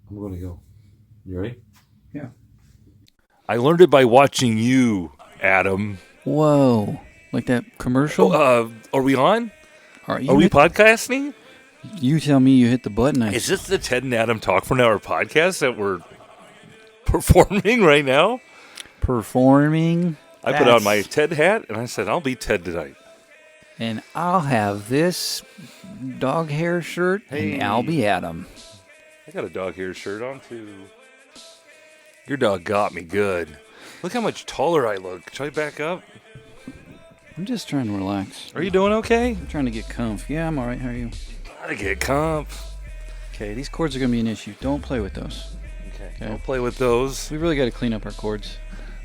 I'm going to go. You ready? Yeah. I learned it by watching you, Adam. Whoa. Like that commercial? Are we on? Are Are we hit, podcasting? you tell me you hit the button. Is this the Ted and Adam Talk for an Hour podcast that we're performing right now? Performing. I put on my Ted hat and I said, I'll be Ted tonight. And I'll have this dog hair shirt, Hey. and I'll be Adam. I got a dog hair shirt on too. Your dog got me good. Look how much taller I look. Should I back up? I'm just trying to relax. Are you doing okay? I'm trying to get comf. Yeah, I'm all right. How are you? Gotta get comp. Okay, these cords are going to be an issue. Don't play with those. Okay. I'll play with those. We really got to clean up our cords.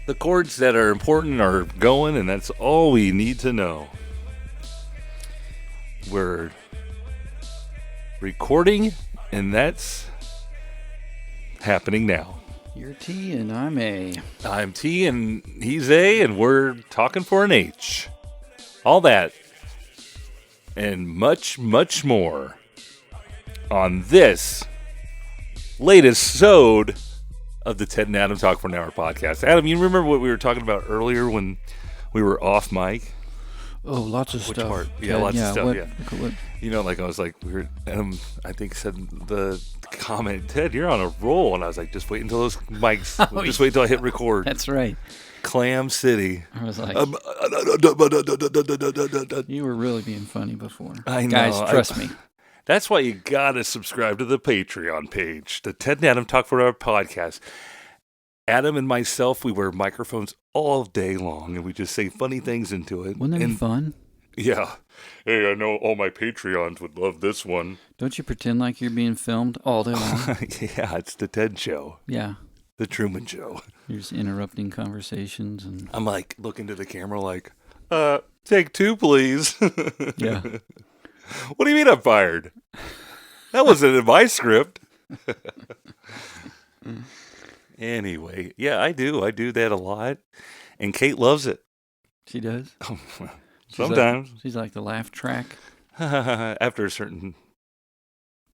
The chords that are important are going, and that's all we need to know. We're recording, and that's happening now. You're T and I'm A. I'm T, and he's A, and we're talking for an H. All that and much, much more on this latest sode of the Ted and Adam Talk for an Hour podcast. Adam, you remember what we were talking about earlier when we were off mic? Oh, lots of Which stuff. part? Yeah, lots of stuff, What? You know, like I was like, Adam, I think said the comment, Ted, you're on a roll. And I was like, just wait until those mics, just wait until I hit record. That's right. Clam City. I was like, you were really being funny before. I know. Guys, trust me. That's why you got to subscribe to the Patreon page, the Ted and Adam Talk for Our podcast. Adam and myself, we wear microphones all day long, and we just say funny things into it. Wouldn't that be fun? Yeah. Hey, I know all my Patreons would love this one. Don't you pretend like you're being filmed all day long? Yeah, it's the Ted Show. Yeah. The Truman Show. You're just interrupting conversations. And I'm like, looking to the camera like, take two, please. yeah. What do you mean I'm fired? That wasn't in my script. Anyway, yeah, I do. I do that a lot. And Kate loves it. She does? Sometimes. She's like the laugh track. After a certain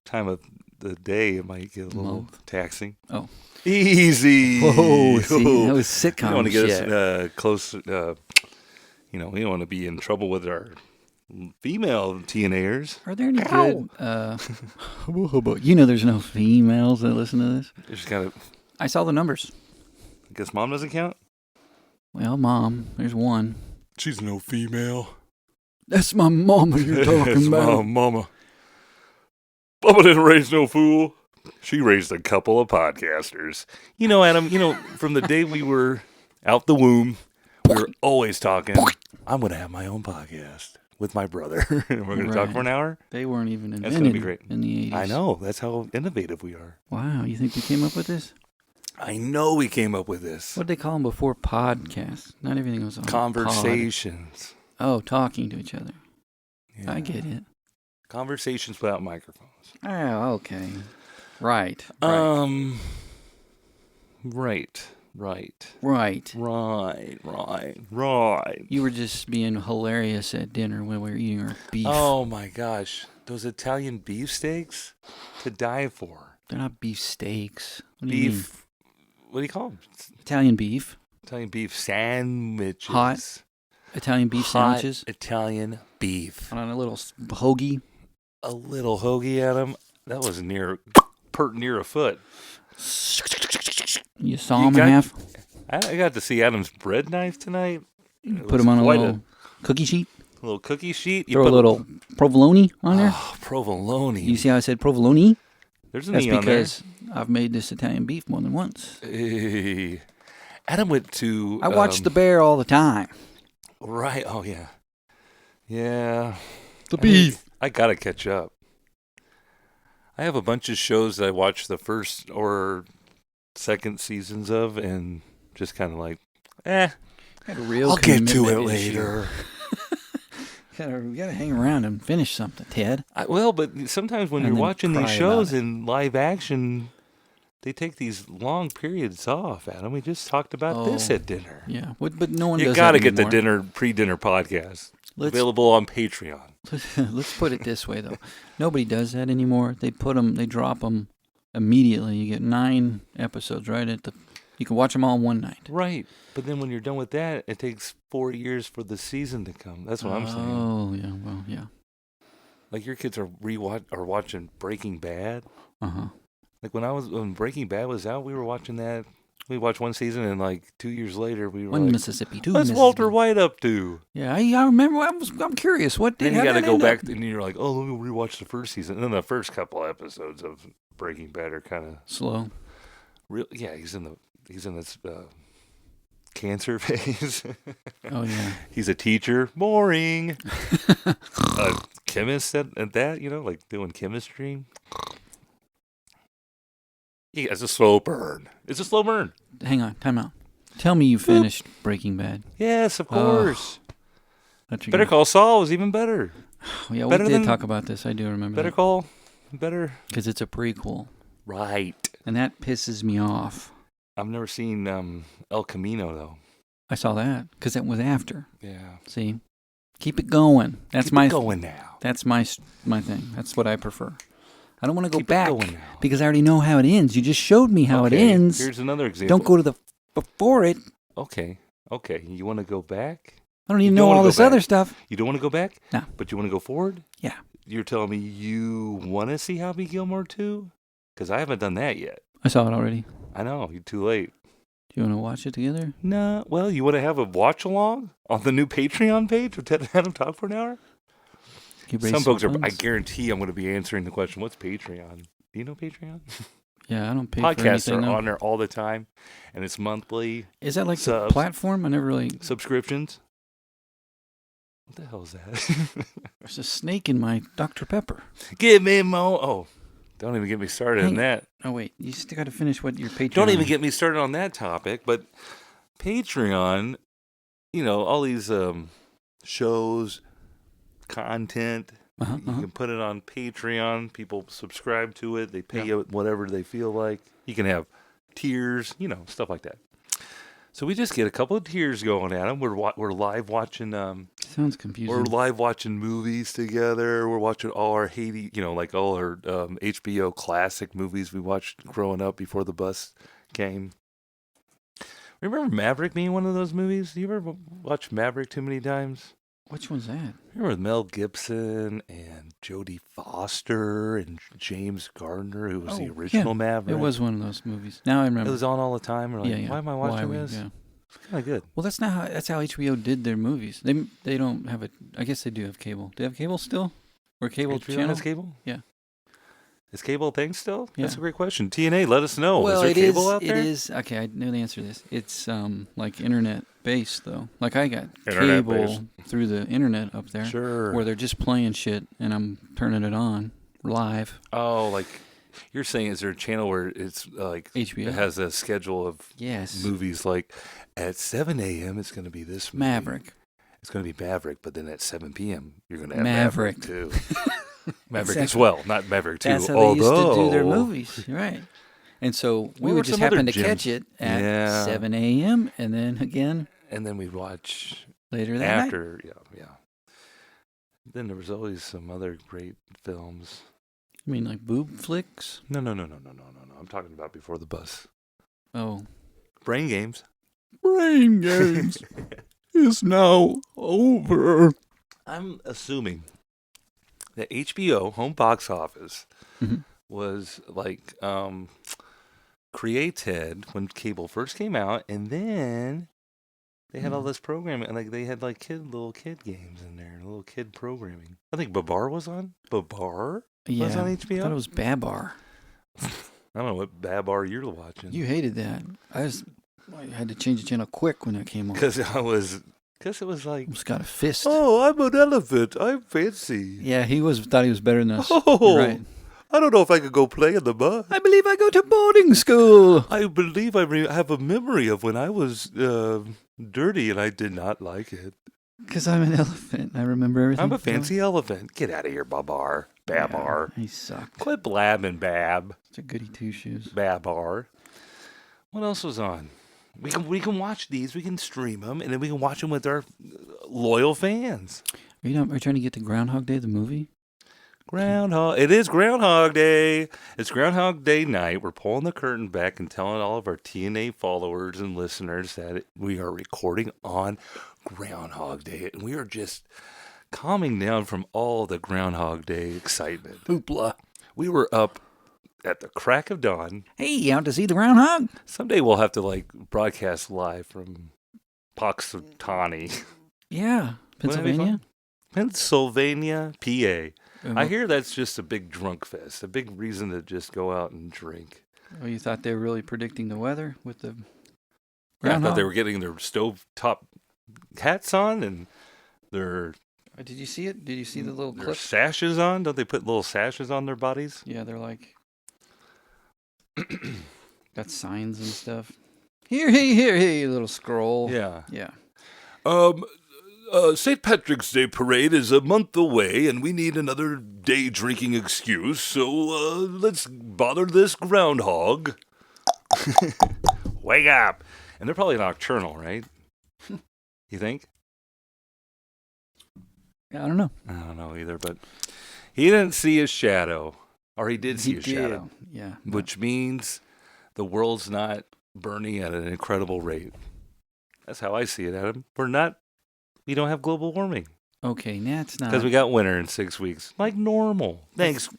time of the day, it might get a little taxing. Oh. Easy. Whoa, see, that was sitcom We want to get shit. us close. We don't want to be in trouble with our female TNAers. Are there any good... you know there's no females that listen to this? There's got to... I saw the numbers. I guess mom doesn't count? Well, Mom, there's one. She's no female. That's my mama you're talking That's about. my mama. Mama didn't raise no fool. She raised a couple of podcasters. You know, Adam, from the day we were out the womb, we were always talking, I'm going to have my own podcast with my brother. And we're going to talk for an hour. They weren't even That's gonna be invented great. in the 80s. I know. That's how innovative we are. Wow, you think we came up with this? I know we came up with this. What did they call them before podcasts? Not everything was on Conversations. pod. Oh, talking to each other. Yeah. I get it. Conversations without microphones. Oh, okay. Right. Right. You were just being hilarious at dinner when we were eating our beef. Oh my gosh. Those Italian beefsteaks to die for. They're not beef steaks. What do you mean? Beef. What do you call them? Italian beef. Italian beef sandwiches. Hot Italian beef Hot sandwiches. Italian beef. On a little hoagie. A little hoagie, Adam. That was near a foot. You saw them in half. I got to see Adam's bread knife tonight. Put them on a little cookie sheet. A little cookie sheet. Throw a little provolone on there. Oh, provolone. You see how I said provolone? There's an That's E on there. because I've made this Italian beef more than once. Hey. Adam went to... I watch The Bear all the time. Right. Oh, yeah. Yeah. The beef. I got to catch up. I have a bunch of shows that I watched the first or second seasons of and just kind of like, I'll get to it later. We gotta hang around and finish something, Ted. But sometimes when And you're then watching these cry shows about it. in live action, they take these long periods off, Adam. We just talked about this at dinner. Yeah, but no one You does got to that get the anymore. pre-dinner podcast. Let's- Available on Patreon. Let's put it this way, though. Nobody does that anymore. They drop them immediately. You get 9 episodes right at the. You can watch them all in one night. Right. But then when you're done with that, it takes 4 years for the season to come. That's what I'm saying. Oh yeah, well yeah. Like your kids are watching Breaking Bad. Uh-huh. Like when Breaking Bad was out, we were watching that. We watched one season, and like 2 years later, we were One like, Mississippi, 2 "What's Mississippi. Walter White up to?" Yeah, I remember. I'm curious. What did? Then you got to go end back, up? and you're like, "Oh, let me rewatch the first season." And then the first couple episodes of Breaking Bad are kind of Slow. real. Yeah, he's in this cancer phase. Oh yeah. He's a teacher. Boring. A chemist at that, like doing chemistry. Yeah, it's a slow burn. It's a slow burn. Hang on, time out. Tell me you finished Breaking Bad. Yes, of course. That's Better Call Saul was even better. Yeah, we better did than- talk about this. I do remember Better that. Call. Better. Because it's a prequel, Right. and that pisses me off. I've never seen El Camino, though. I saw that because it was after. Yeah. See, keep it going. That's Keep my it going now. That's my thing. That's what I prefer. I don't want to go Keep it back going now. because I already know how it ends. You just showed me how it Okay, ends. Here's another example. Don't go to the before it. Okay. You want to go back? I don't even You don't know wanna all go this back. other stuff. You don't want to go back? No. But you want to go forward? Yeah. You're telling me you want to see Happy Gilmore 2? Because I haven't done that yet. I saw it already. I know. You're too late. Do you want to watch it together? No. Well, you want to have a watch along on the new Patreon page with Ted and Adam Talk for an hour? You raise Some folks are. I funds? guarantee I'm going to be answering the question, what's Patreon? Do you know Patreon? Yeah, I don't pay for Podcasts anything. are no. on there all the time, and it's monthly Is that like the subs. platform? I never really. subscriptions. What the hell is that? There's a snake in my Dr. Pepper. Give me more. Oh, don't even get me started on Hang- that. Oh wait, you still got to finish what your Patreon. Don't even get me started on that topic. But Patreon, all these shows, content, Uh-huh, you can put it on Patreon. People subscribe to it. They pay you whatever they feel like. You can have tiers, stuff like that. So we just get a couple of tiers going at them. We're live watching. Sounds confusing. We're live watching movies together. We're watching all our Haiti, like all our HBO classic movies we watched growing up before the bus came. Remember Maverick being one of those movies? You ever watch Maverick too many times? Which one's that? Remember with Mel Gibson and Jodie Foster and James Gardner, who was the original Maverick? It was one of those movies. Now I remember. It was on all the time. We're like, yeah, yeah. why am I watching this? Yeah. It's kind of good. Well, that's how HBO did their movies. They don't have it. I guess they do have cable. Do they have cable still? Or cable HBO channel? has cable? Yeah. Is cable a thing still? Yeah. That's a great question. TNA, let us know. Well, is there cable out it there? is. Okay, I know the answer to this. It's like internet based though. Like I got Internet cable based. through the internet up there, Sure. where they're just playing shit, and I'm turning it on live. Oh, like you're saying, is there a channel where it's like HBO. it has a schedule of Yes. movies like at 7 a.m. it's going to be this movie. Maverick. It's going to be Maverick, but then at 7 p.m. you're going to have Maverick. Maverick too. Maverick as Exactly. well, not Maverick 2. That's how they used to do their movies, right? And so we What were would just some other happen to gems? catch it at Yeah. 7 a.m. and then again And then we'd watch later that night. after, yeah. Then there was always some other great films. I mean, like boob flicks. No. I'm talking about before the bus. Oh, Brain Games. Brain Games is now over. I'm assuming that HBO home box office Mhm. was like created when cable first came out, and then they had all this programming, and like they had like little kid games in there, little kid programming. I think Babar was on. Babar Yeah, was on I HBO. thought it was Babar. I don't know what Babar you're watching. You hated that. I had to change the channel quick when that came on. Because it was like, Almost got a fist. oh, I'm an elephant. I'm fancy. Yeah, thought he was better than us. Oh, You're right. I don't know if I could go play in the mud. I believe I go to boarding school. I believe I have a memory of when I was dirty and I did not like it. Because I'm an elephant. I remember everything. I'm a fancy elephant. Get out of here, Babar. Babar. Yeah, he sucked. Quit blabbing, Bab. It's a goody two shoes. Babar. What else was on? We can watch these. We can stream them, and then we can watch them with our loyal fans. Are you trying to get to Groundhog Day, the movie? Groundhog. It is Groundhog Day. It's Groundhog Day night. We're pulling the curtain back and telling all of our TNA followers and listeners that we are recording on Groundhog Day. And we are just calming down from all the Groundhog Day excitement. Hoopla. We were up at the crack of dawn. Hey, out to see the groundhog? Someday we'll have to broadcast live from Punxsutawney, Yeah. Pennsylvania? Pennsylvania, PA. Uh-huh. I hear that's just a big drunk fest, a big reason to just go out and drink. Oh, you thought they were really predicting the weather with the Yeah, I groundhog? thought they were getting their stovetop hats on and their Did you see it? Did you see the little their clip? sashes on. Don't they put little sashes on their bodies? Yeah, they're like got signs and stuff. Here, little scroll. Yeah. Yeah. St. Patrick's Day parade is a month away, and we need another day drinking excuse, so let's bother this groundhog. Wake up! And they're probably nocturnal, right? You think? I don't know. I don't know either, but he didn't see his shadow. Or he did see his shadow. Yeah. Which means the world's not burning at an incredible rate. That's how I see it, Adam. We don't have global warming. Okay, that's not. Because we got winter in 6 weeks. Like normal. Thanks,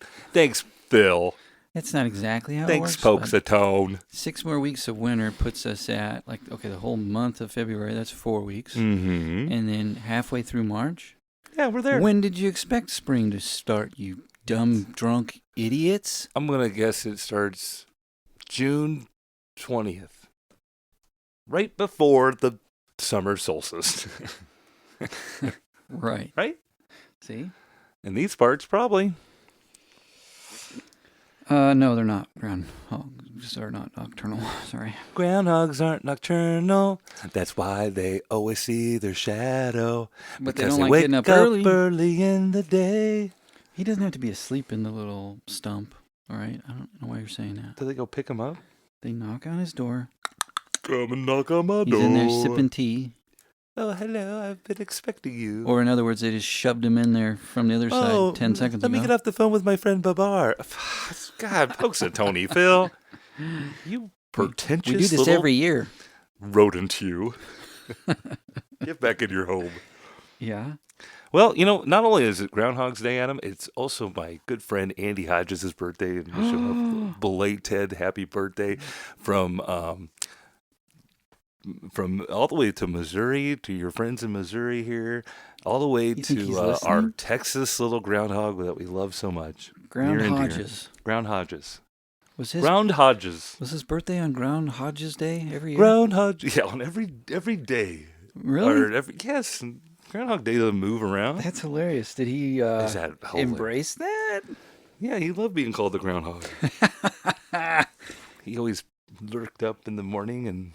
Phil. That's not exactly how Thanks, it works. but Pokes-a-tone. 6 more weeks of winter puts us at, the whole month of February, that's 4 weeks. Mm-hmm. And then halfway through March. Yeah, we're there. When did you expect spring to start, you dumb, drunk idiots? I'm going to guess it starts June 20th. Right before the summer solstice. Right. Right? See? In these parts, probably. No, they're not. Groundhogs are not nocturnal. Sorry. Groundhogs aren't nocturnal. That's why they always see their shadow. But they Because don't like wake getting up early. early in the day. He doesn't have to be asleep in the little stump. All right? I don't know why you're saying that. Do they go pick him up? They knock on his door. Come and knock on my He's door. in there sipping tea. Oh, hello. I've been expecting you. Or in other words, they just shoved him in there from the other side 10 seconds let ago. me get off the phone with my friend Babar. God, Pokes-a-Tony, Phil. You pretentious We do this little every year. rodent, you. Get back in your home. Yeah. Well, not only is it Groundhog's Day, Adam, it's also my good friend Andy Hodges' birthday. And wish him a belated happy birthday from all the way to Missouri, to your friends in Missouri here, all the way You think he's to our listening? Texas little groundhog that we love so much. Ground Near and dear. Hodges. Ground Hodges. Was his Ground Hodges. was his birthday on Ground Hodges Day every year? Ground Hodges. Yeah, on every day. Really? Or yes. Groundhog Day doesn't move around. That's hilarious. Did he Is that hilarious? embrace that? Yeah, he loved being called the groundhog. He always lurked up in the morning and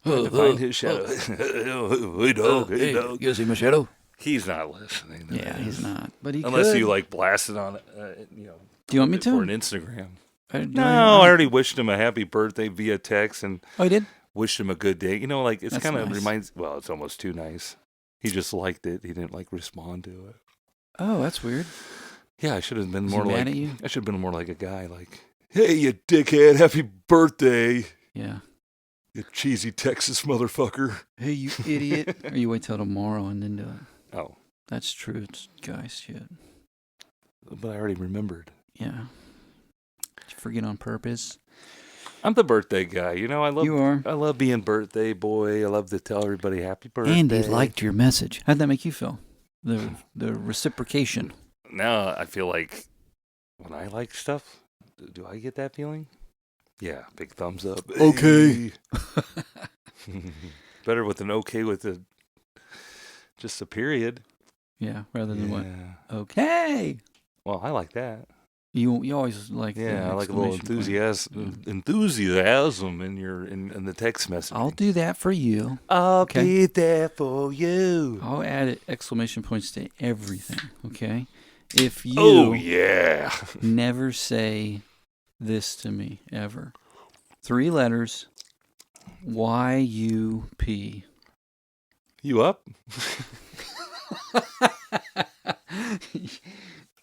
tried to find his shadow. Hey, dog. Hey, dog. You see my shadow? He's not listening. to Yeah, this. he's not. But he Unless could. you blast it on, Do you want me for to? an Instagram. Do No, I I already wished him a happy birthday via text and Oh, he did? wished him a good day. It's That's kind of nice. reminds. Well, it's almost too nice. He just liked it. He didn't respond to it. Oh, that's weird. Yeah, I should have been Was he more mad like. at you? I should have been more like a guy. Hey, you dickhead! Happy birthday, Yeah. you cheesy Texas motherfucker. Hey, you idiot. Or you wait till tomorrow and then do it. Oh, That's true. It's guy shit. but I already remembered. Yeah. Did you forget on purpose? I'm the birthday guy. You are. I love being birthday boy. I love to tell everybody happy birthday. Andy liked your message. How'd that make you feel? The reciprocation. Now I feel like when I like stuff, do I get that feeling? Yeah, big thumbs up. Okay. Better with an okay with just a period. Yeah, rather than what? Yeah. Okay. Well, I like that. You always like Yeah, the I like a little exclamation point. enthusiasm in the text message. I'll do that for you. I'll Okay. be there for you. I'll add exclamation points to everything, okay? If you Oh yeah. never say this to me, ever. 3 letters, YUP. You up?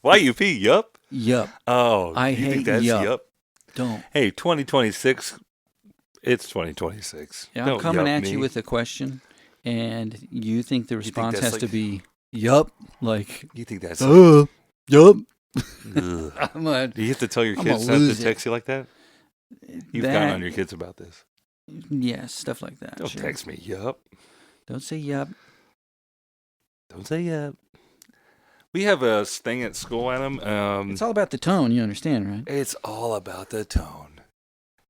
Y-U-P, yup. Yup. Oh, I you think hate that's yup. yup? Don't. Hey, 2026. It's 2026. Yeah, I'm Don't coming yup at me. you with a question, and you think the response that's has to like- be yup, like You think that's... yup. Ugh. I'm a, Do you have to tell your I'm kids gonna not to lose it. text you like that? You've that, gone on your kids about this. Yeah, stuff like that. Don't sure. text me, yup. Don't say yup. Don't say yup. We have a thing at school, Adam. It's all about the tone. You understand, right? It's all about the tone.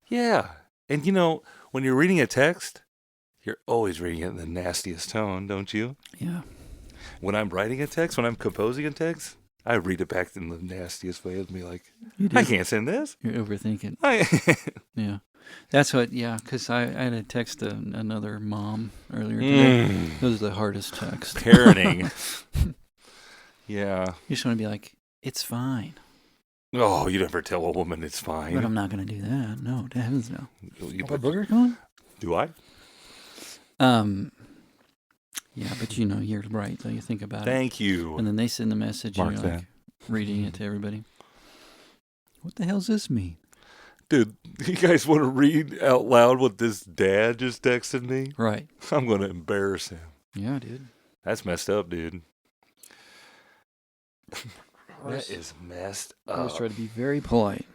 Yeah. And you know, when you're reading a text, you're always reading it in the nastiest tone, don't you? Yeah. When I'm writing a text, when I'm composing a text, I read it back in the nastiest way and be like, You do. I can't send this. You're overthinking. I Yeah. That's what, yeah, because I had to text another mom earlier today. It was the hardest text. Parenting. Yeah. You just want to be like, it's fine. Oh, you never tell a woman it's But fine. I'm not going to do that. No, to heavens no. You Oh, booger going? do I? Yeah, but you know, you're right, though. You think about it. Thank you. And then they send the message Mark and you're like reading it to everybody. What the hell's this mean? Dude, you guys want to read out loud what this dad just texted me? Right. I'm going to embarrass him. Yeah, dude. That's messed up, dude. That is messed I always up. try to be very polite.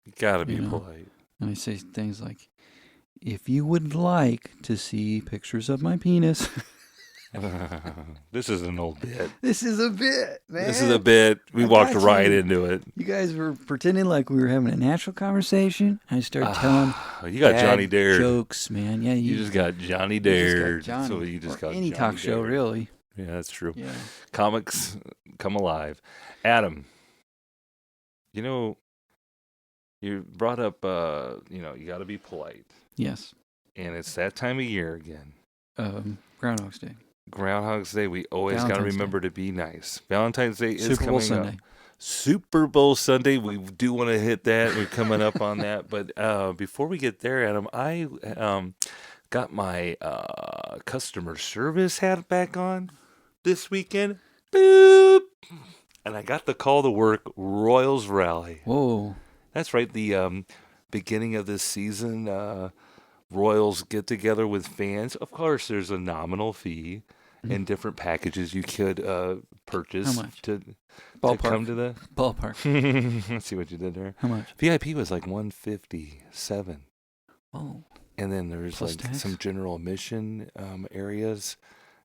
You gotta be You know. polite. And I say things like, if you would like to see pictures of my penis. This is an old bit. This is a bit, man. This is a bit. We I walked got right you. into it. You guys were pretending like we were having a natural conversation. I started telling You got bad Johnny Dared. jokes, man. Yeah, You just got Johnny you just got Dared. Johnny. So you just Or got any Johnny talk show, Dared. really. Yeah, that's true. Yeah. Comics come alive. Adam, you know, you brought up, you got to be polite. Yes. And it's that time of year again. Groundhog's Day. Groundhog's Day, we always got to Valentine's Day. remember to be nice. Valentine's Day is Super Bowl coming Sunday. up. Super Bowl Sunday, we do want to hit that. We're coming up on that. But before we get there, Adam, I got my customer service hat back on this weekend. Boop! And I got the call to work Royals Rally. Whoa. That's right, the beginning of this season, Royals get together with fans. Of course, there's a nominal fee and different packages you could purchase. How much? To Ballpark. come to the... Ballpark. Let's see what you did there. How much? VIP was like $157. Oh. And then there's Plus like tax? some general admission areas,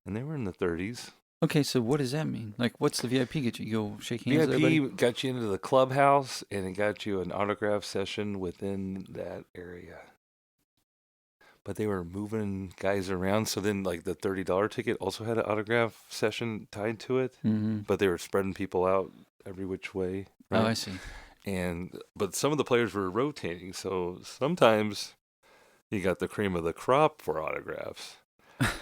and they were in the 30s. Okay, so what does that mean? Like, what's the VIP get you? You go shake hands with everybody? VIP got you into the clubhouse, and it got you an autograph session within that area. But they were moving guys around, so then like the $30 ticket also had an autograph session tied to it. Mm-hmm. But they were spreading people out every which way. Oh, I right? see. But some of the players were rotating, so sometimes you got the cream of the crop for autographs.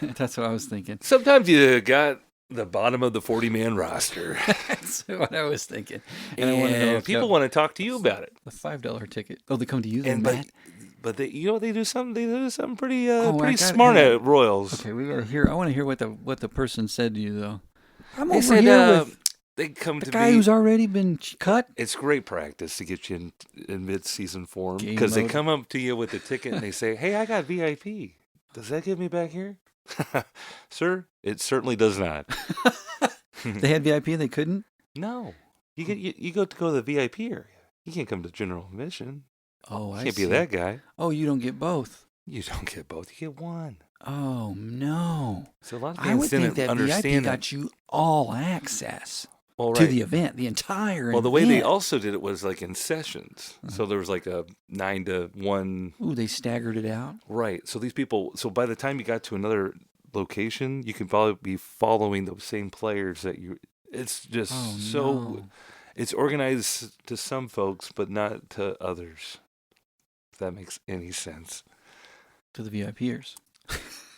That's what I was thinking. Sometimes you got the bottom of the 40-man roster. That's what I was thinking. And I wanna know And if people you want to talk to you about it. the $5 ticket. Oh, they come to you, then, And Matt? but they, they do something. They do something pretty Oh, I pretty got- smart hang on. at Royals. Okay, we gotta hear. I want to hear what the person said to you though. I'm They over said here with they come the to guy me. who's already been cut. It's great practice to get you in mid-season form Game because they mode. come up to you with the ticket and they say, "Hey, I got VIP. Does that get me back here?" Sir, it certainly does not. They had VIP and they couldn't. No, you go to the VIP area. You can't come to general admission. Oh, I Can't see. be that guy. Oh, you don't get both. You don't get both. You get one. Oh no! So a lot of I fans would think didn't that understand VIP that. got you all access Well, to right. the event, the entire. Well, the way they event. also did it was like in sessions. So there was like a 9 to 1. Ooh, they staggered it out. Right. So these people, so by the time you got to another location, you could probably be following those same players that you, it's just Oh so, no! it's organized to some folks, but not to others. If that makes any sense. To the VIPers.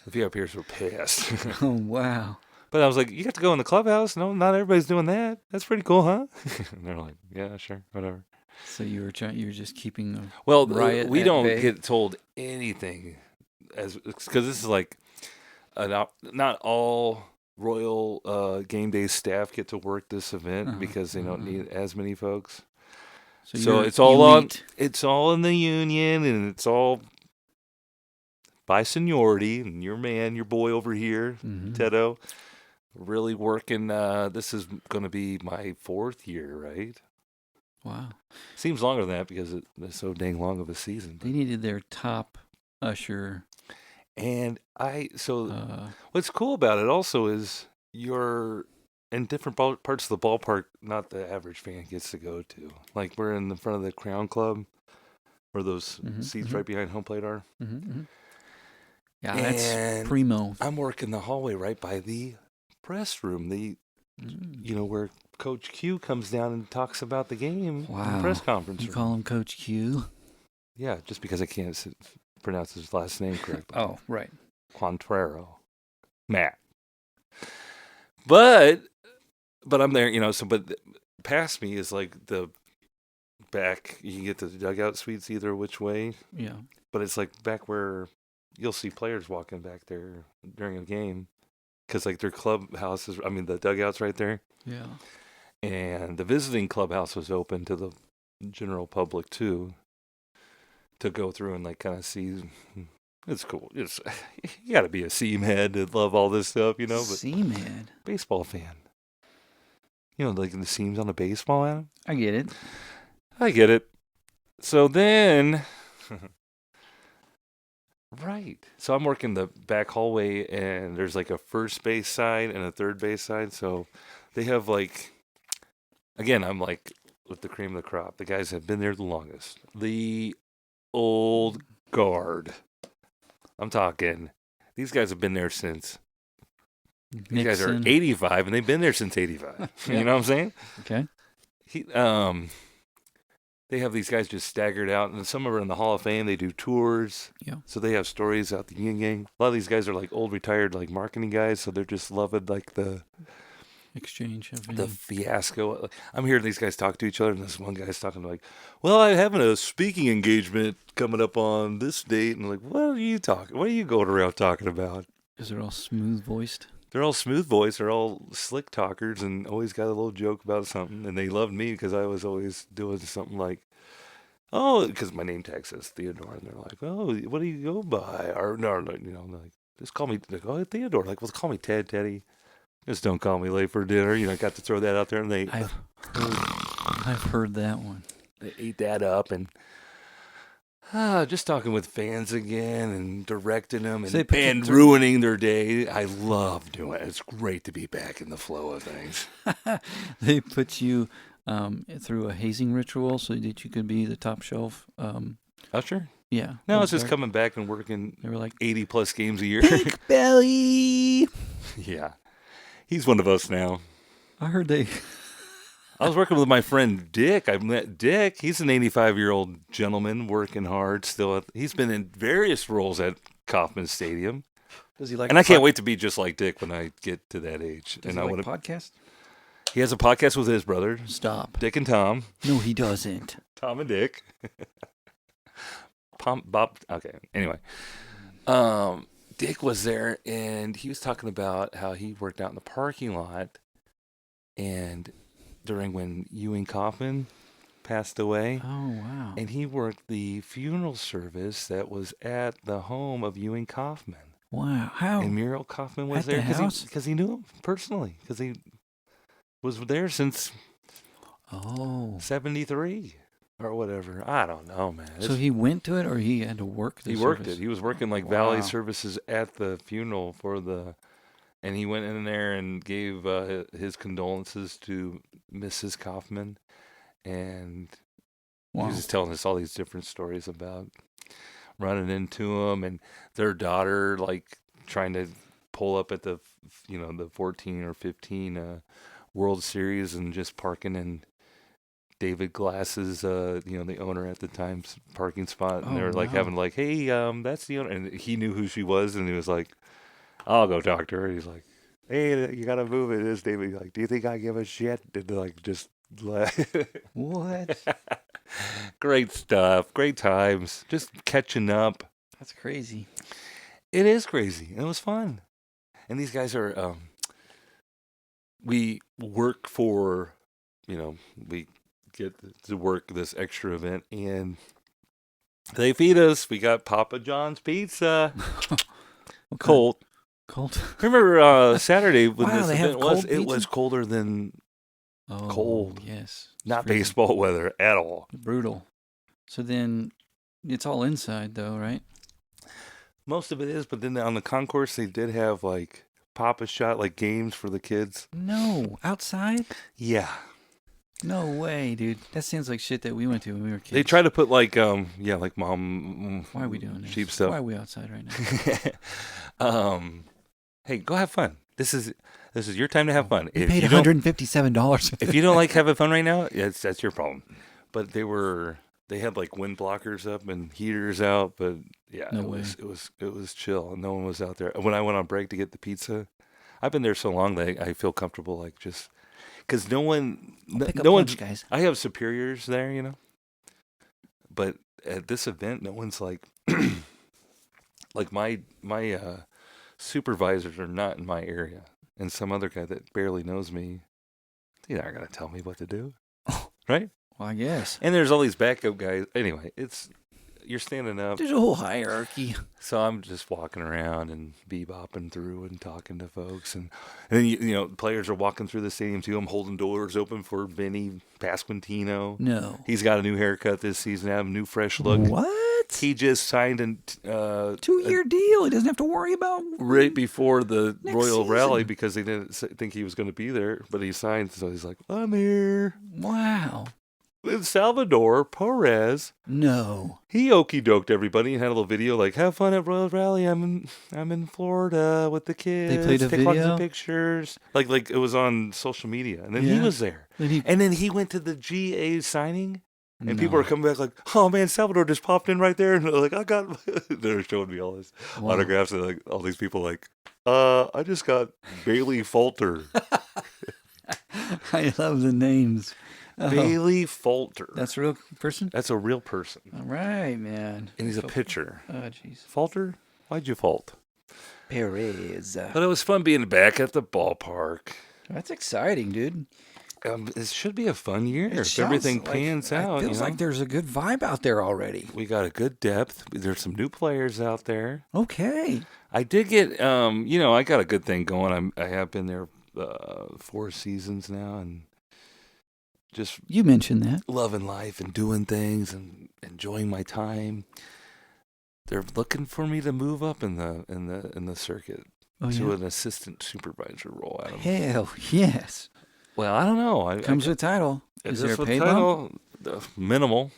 The VIPers were pissed. Oh wow! But I was like, you got to go in the clubhouse? No, not everybody's doing that. That's pretty cool, huh? And they're like, yeah, sure, whatever. So you were just keeping the Well, riot we at don't bay? get told anything, as because this is like not all Royal Game Day staff get to work this event Uh-huh, because they don't uh-huh. need as many folks. So So you're it's all on. elite. It's all in the union, and it's all by seniority. And your man, your boy over here, Mm-hmm. Tedo, really working. This is going to be my 4th year, right? Wow. Seems longer than that because it's so dang long of a season. They needed their top usher. And so Uh, what's cool about it also is you're in different parts of the ballpark. Not the average fan gets to go to. Like we're in the front of the Crown Club, where those seats right behind home plate are. mm-hmm. Yeah, And that's primo. I'm working the hallway right by the press room. Where Coach Q comes down and talks about the game in the press conference You room. call him Coach Q? Yeah, just because I can't pronounce his last name correctly. Oh, right. Quantrero. Matt. But I'm there, but past me is like the back. You can get to the dugout suites either which way. Yeah. But it's like back where you'll see players walking back there during a game. Because, like, their clubhouses, the dugout's right there. Yeah. And the visiting clubhouse was open to the general public, too, to go through and, like, kind of see. It's cool. You got to be a seam head to love all this stuff, But Seam head? Baseball fan. Like the seams on a baseball, Adam? I get it. I get it. So then... Right. So I'm working the back hallway, and there's like a first base side and a third base side. So they have again, I'm like with the cream of the crop. The guys have been there the longest. The old guard. I'm talking. These guys have been there since. These guys are 85, and they've been there since 85. Yeah. You know what I'm saying? Okay. They have these guys just staggered out, and some are in the Hall of Fame. They do tours. Yeah. So they have stories out the yin yang. A lot of these guys are like old retired like marketing guys, so they're just loving like the exchange of the fiasco. I'm hearing these guys talk to each other, and this one guy's talking like, "Well, I'm having a speaking engagement coming up on this date," and like, "What are you talking? What are you going around talking about?" Because they're all smooth voiced. They're all smooth voiced. They're all slick talkers, and always got a little joke about something. And they loved me because I was always doing something like, "Oh," because my name tag says Theodore, and they're like, "Oh, what do you go by?" Or no, like, just call me. Like, "Oh, Theodore." Like, well, call me Teddy. Just don't call me late for dinner. I got to throw that out there, and I've heard that one. They ate that up, and just talking with fans again and directing them and ruining their day. I love doing it. It's great to be back in the flow of things. They put you through a hazing ritual so that you could be the top shelf. Usher? Yeah. No, it's just coming back and working. They were like 80 plus games a year. Big belly. Yeah. He's one of us now. I heard they... I was working with my friend Dick. I met Dick. He's an 85-year-old gentleman working hard still. He's been in various roles at Kauffman Stadium. Does he like? And I can't wait to be just like Dick when I get to that age. Does he like podcast? He has a podcast with his brother. Stop. Dick and Tom. No, he doesn't. Tom and Dick. Bob. Okay. Anyway. Dick was there, and he was talking about how he worked out in the parking lot, and during when Ewing Kauffman passed away. Oh, wow. And he worked the funeral service that was at the home of Ewing Kauffman. Wow. How? And Muriel Kauffman was at there because he knew him personally, because he was there since 73 or whatever. I don't know, man. So he went to it, or he had to work the He service? worked it. He was working like valet services at the funeral for the... And he went in there and gave his condolences to Mrs. Kauffman. And he was just telling us all these different stories about running into him and their daughter, like, trying to pull up at the, the 14 or 15 World Series and just parking in David Glass's, the owner at the time's parking spot. And they were, like, having, like, hey, that's the owner. And he knew who she was, and he was like, I'll go talk to her. He's like, hey, you gotta move it. It is David. He's like, do you think I give a shit? And like, just what? Great stuff. Great times. Just catching up. That's crazy. It is crazy. It was fun. And these guys are we work for, we get to work this extra event, and they feed us. We got Papa John's pizza, What kind? cold. Cold. Remember Saturday when Wow, this they have event was? cold It pizza? was colder than Oh, cold. Yes. It's Not freezing. baseball weather at all. Brutal. So then, it's all inside though, right? Most of it is, but then on the concourse they did have like Papa Shot, like games for the kids. No, outside. Yeah, No way, dude. That sounds like shit that we went to when we were kids. they try to put like like mom. Why are we doing this? cheap stuff? Why are we outside right now? Hey, go have fun. This is your time to have fun. We If paid you don't- $157. if you don't like having fun right now, that's your problem. But they had like wind blockers up and heaters out, but yeah, No it way. was chill. No one was out there. When I went on break to get the pizza, I've been there so long that I feel comfortable, like just because no Pick up one's. lunch, guys. I have superiors there, but at this event, no one's like like my supervisors are not in my area, and some other guy that barely knows me, they're not gonna tell me what to do, right? Well, I guess. And there's all these backup guys. Anyway, you're standing up, There's a whole hierarchy. so I'm just walking around and bebopping through and talking to folks, and then players are walking through the stadium too. I'm holding doors open for Vinny Pasquantino. No. He's got a new haircut this season, have a new fresh look. What? He just signed a 2-year deal. He doesn't have to worry about. right before the Next Royal season. Rally because they didn't think he was going to be there, but he signed, so he's like, I'm here. Wow. With Salvador Perez, No. he okey-doked everybody and had a little video like, have fun at Royal Rally. I'm in Florida with the kids. played a Take lots video? of pictures. Like it was on social media. And then he Yeah. was there. Then he. And then he went to the GA signing. And people No. are coming back like, oh man, Salvador just popped in right there. And they're like, they're showing me all his Wow. autographs. And like all these people like, I just got Bailey Falter. I love the names. Oh, Bailey Falter. that's a real person? That's a real person. All right, man. And he's a pitcher. Oh, jeez. Falter? Why'd you fault? Perez. But it was fun being back at the ballpark. That's exciting, dude. It should be a fun year It if sounds everything like- pans out. It feels like there's a good vibe out there already. We got a good depth. There's some new players out there. Okay. I did get, I got a good thing going. I have been there 4 seasons now, and just You mentioned that. loving life and doing things and enjoying my time. They're looking for me to move up in the circuit Oh, to yeah. an assistant supervisor role. Adam. Hell yes. Well, I don't know. Comes with title. Is there a pay bump? Minimal,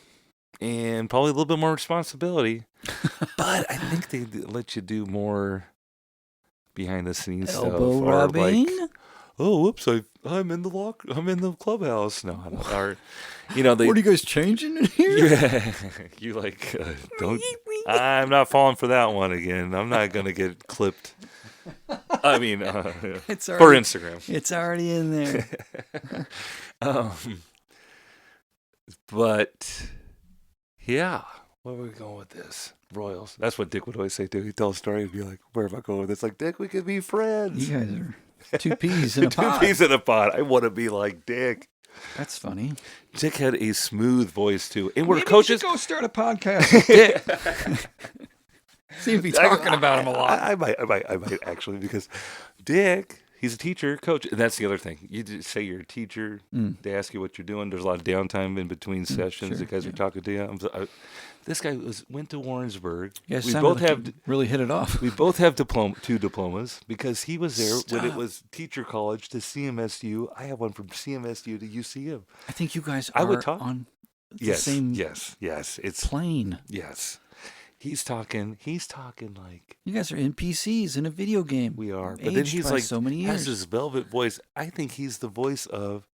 and probably a little bit more responsibility. But I think they let you do more behind the scenes Elbow stuff. rubbing? Or like, oh, whoops! I'm in the clubhouse. No, I don't. Or, they. What are you guys changing in here? Yeah, you like don't. I'm not falling for that one again. I'm not gonna get clipped. I mean, It's for already, Instagram. it's already in there. But yeah, where are we going with this? Royals. That's what Dick would always say too. He'd tell a story and be like, "Where am I going with this?" Like, Dick, we could be friends. You guys are 2 peas in a pod. 2 peas in a pod. I want to be like Dick. That's funny. Dick had a smooth voice too, and we're Maybe coaches. You should go start a podcast with Dick. See if he's talking about him a lot. I might actually, because Dick, he's a teacher, coach, and that's the other thing. You just say you're a teacher. They ask you what you're doing. There's a lot of downtime in between sessions. sure, The guys yeah. are talking to you. This guy went to Warrensburg. You guys We sounded both like have you really hit it off. we both have 2 diplomas because he was there when it Stop. was teacher college to CMSU. I have one from CMSU to UCM. I think you guys I are would talk- on the Yes, same yes. It's plane. yes. He's talking like You guys are NPCs in a video game. we are, but then Aged he's by like so many has years. this velvet voice. I think he's the voice of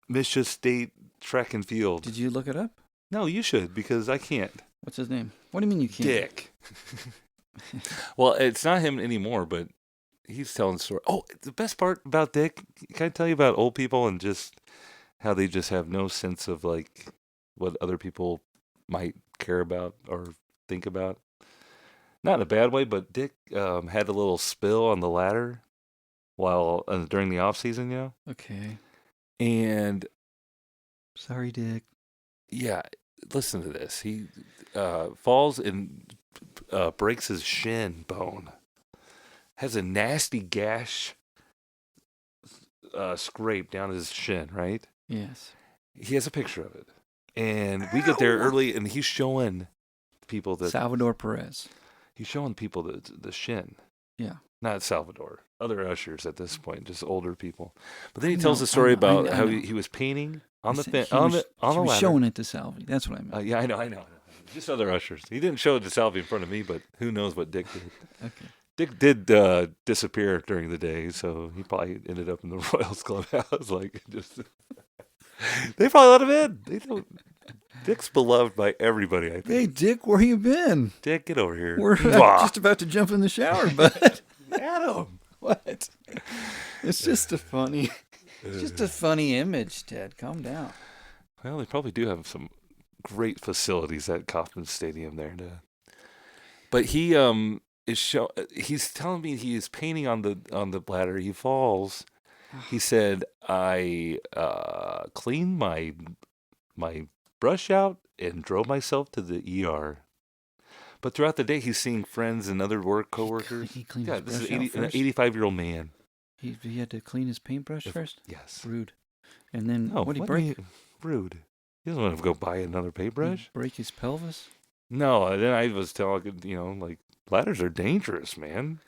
Misha State Track and Field. Did you look it up? No, you should, because I can't. What's his name? What do you mean you can't? Dick. Well, it's not him anymore, but he's telling the story. Oh, the best part about Dick, can I tell you about old people and just how they just have no sense of like what other people might care about or think about? Not in a bad way, but Dick had a little spill on the ladder while during the off season, Okay. And Sorry, Dick. yeah, listen to this. He falls and breaks his shin bone. Has a nasty gash scrape down his shin, right? Yes. He has a picture of it. And we get there early, and he's showing people that Salvador Perez. he's showing people the shin. Yeah. Not Salvador. Other ushers at this point, just older people. But then he I tells know, the story I know, about I how know. he was painting on the He thing, said on he the was ladder. showing it to Salvi. That's what I meant. Yeah, I know. Just other ushers. He didn't show it to Salvi in front of me, but who knows what Dick did. Okay. Dick did disappear during the day, so he probably ended up in the Royals clubhouse. Like, just they probably let him in. They don't. Dick's beloved by everybody, I think. Hey, Dick, where you been? Dick, get over here. We're just about to jump in the shower, bud. Adam. What? It's just a funny image, Ted. Calm down. Well, they probably do have some great facilities at Kauffman Stadium there. But he he's telling me he is painting on the ladder. He falls. He said, I cleaned my brush out and drove myself to the ER. But throughout the day, he's seeing friends and other coworkers. He cleaned Yeah, his this is brush out an first? 85-year-old man. He had to clean his paintbrush first? Yes. Rude. And then No, what did he what break? rude. He doesn't want to go buy another paintbrush. Break his pelvis? No, and then I was telling, like, ladders are dangerous, man.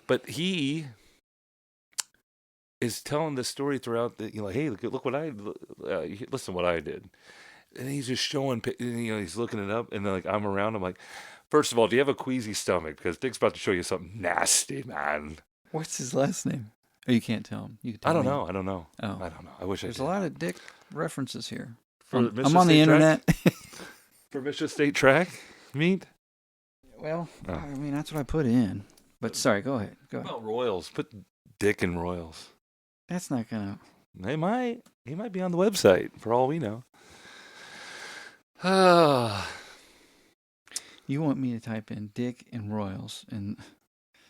But he is telling this story throughout the, hey, look what listen what I did. And he's just showing, he's looking it up, and then, like, I'm around. I'm like, first of all, do you have a queasy stomach? Because Dick's about to show you something nasty, man. What's his last name? Oh, you can't tell him. You can tell I don't me. know. Oh. I don't know. I wish There's I a did. lot of Dick references here. For I'm Mr. on the State internet. For Mr. State Track meet? Well, Oh. I mean, that's what I put in. But sorry, go ahead. Go What ahead. about Royals? Put Dick in Royals. That's not going to... He might be on the website for all we know. You want me to type in Dick and Royals and...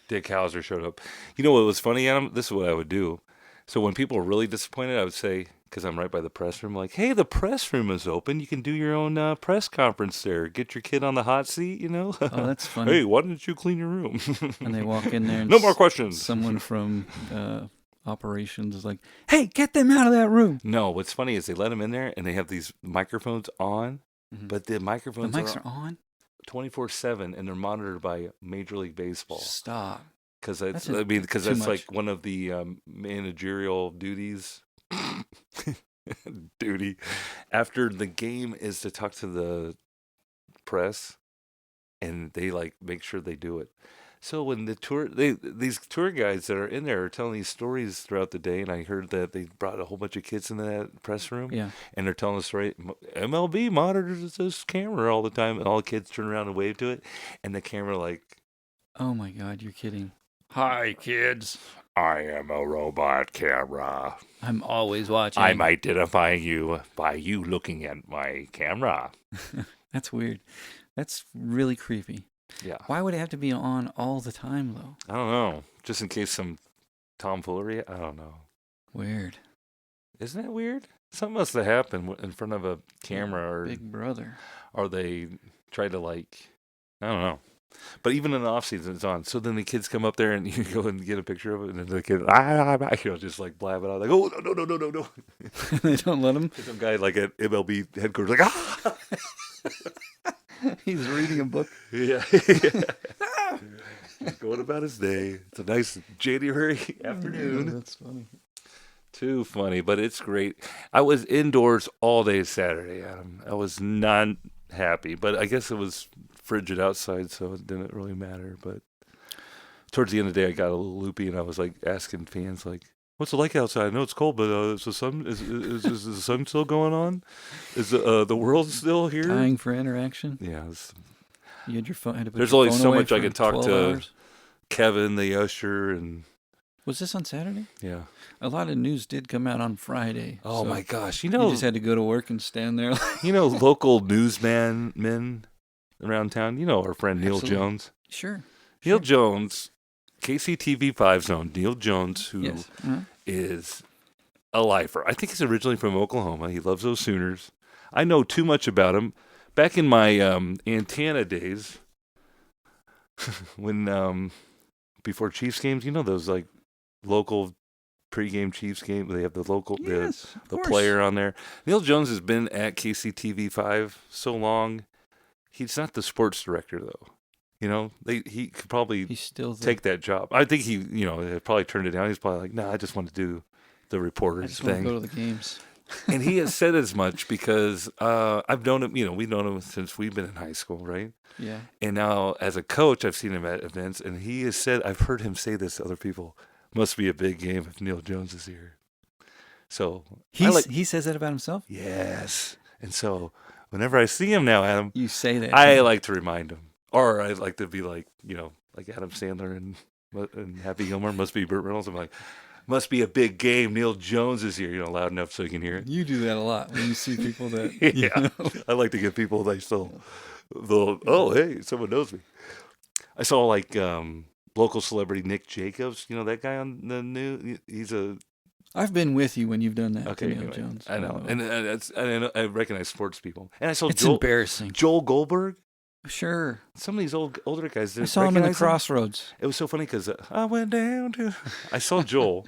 Dick Hauser showed up. You know what was funny, Adam? This is what I would do. So when people are really disappointed, I would say, because I'm right by the press room, like, hey, the press room is open. You can do your own press conference there. Get your kid on the hot seat, Oh, that's funny. Hey, why didn't you clean your room? And they walk in there and... No more questions. Someone from operations is like, hey, get them out of that room. No, what's funny is they let them in there, and they have these microphones on, Mhm. but the The microphones mics are are on? 24/7, and they're monitored by Major League Baseball. Stop. Because That's because too that's much. like one of the managerial duties. Duty after the game is to talk to the press, and they like make sure they do it. So when these tour guides that are in there are telling these stories throughout the day, and I heard that they brought a whole bunch of kids into that press room, Yeah. and they're telling the story. MLB monitors this camera all the time, and all the kids turn around and wave to it, and the camera like, Oh, my God, you're kidding. Hi, kids. I am a robot camera. I'm always watching. I'm identifying you by you looking at my camera. That's weird. That's really creepy. Yeah. Why would it have to be on all the time, though? I don't know. Just in case some tomfoolery. I don't know. Weird. Isn't that weird? Something must have happened in front of a camera, Big brother. or they try to like, I don't know. But even in the off season, it's on. So then the kids come up there and you go and get a picture of it, and then the kid, just like blab it out, like, oh no. They don't let him. Some guy like at MLB headquarters, like, ah. He's reading a book. Yeah. He's going about his day. It's a nice January afternoon. That's funny. Too funny, but it's great. I was indoors all day Saturday, Adam. I was not happy, but I guess it was frigid outside, so it didn't really matter. But towards the end of the day, I got a little loopy, and I was like asking fans, like, "What's it like outside? I know it's cold, but is the sun is the sun still going on? Is the world still here?" Dying for interaction. Yeah. You had your phone. Had to put There's your only phone so away much I for can talk 12 to hours. Kevin, the usher, and Was this on Saturday? yeah. A lot of news did come out on Friday. Oh so my gosh! You You know, just had to go to work and stand there. local newsmen around town. You know our friend Neil Absolutely. Jones. Sure. Neil Jones KCTV5's own Neil Jones, who Yes. is a lifer. I think he's originally from Oklahoma. He loves those Sooners. I know too much about him. Back in my antenna days, when before Chiefs games, you know those like local pregame Chiefs game. They have the local Yes, the player on there. Neil Jones has been at KCTV5 so long. He's not the sports director though. You know, he could probably He's still take that job. I think he, probably turned it down. He's probably like, no, I just want to do the I reporters just want to thing. go to the games. And he has said as much because I've known him, we've known him since we've been in high school, right? Yeah. And now as a coach, I've seen him at events, and he has said, I've heard him say this to other people, must be a big game if Neil Jones is here. So He says that about himself? yes. And so whenever I see him now, Adam, You say that. I like to remind him. Or I like to be like, like Adam Sandler and Happy Gilmore, must be Burt Reynolds. I'm like, must be a big game. Neil Jones is here, loud enough so you can hear it. You do that a lot when you see people that. Yeah. I like to give people they'll oh, hey, someone knows me. I saw like local celebrity Nick Jacobs, that guy on the news. He's a I've been with you when you've done that. okay. to Neil Anyway, Jones. I know, and I recognize sports people, and I saw It's embarrassing. Joel Goldberg. Sure. Some of these older guys. I saw him in the recognize him. Crossroads. It was so funny because I went down to. I saw Joel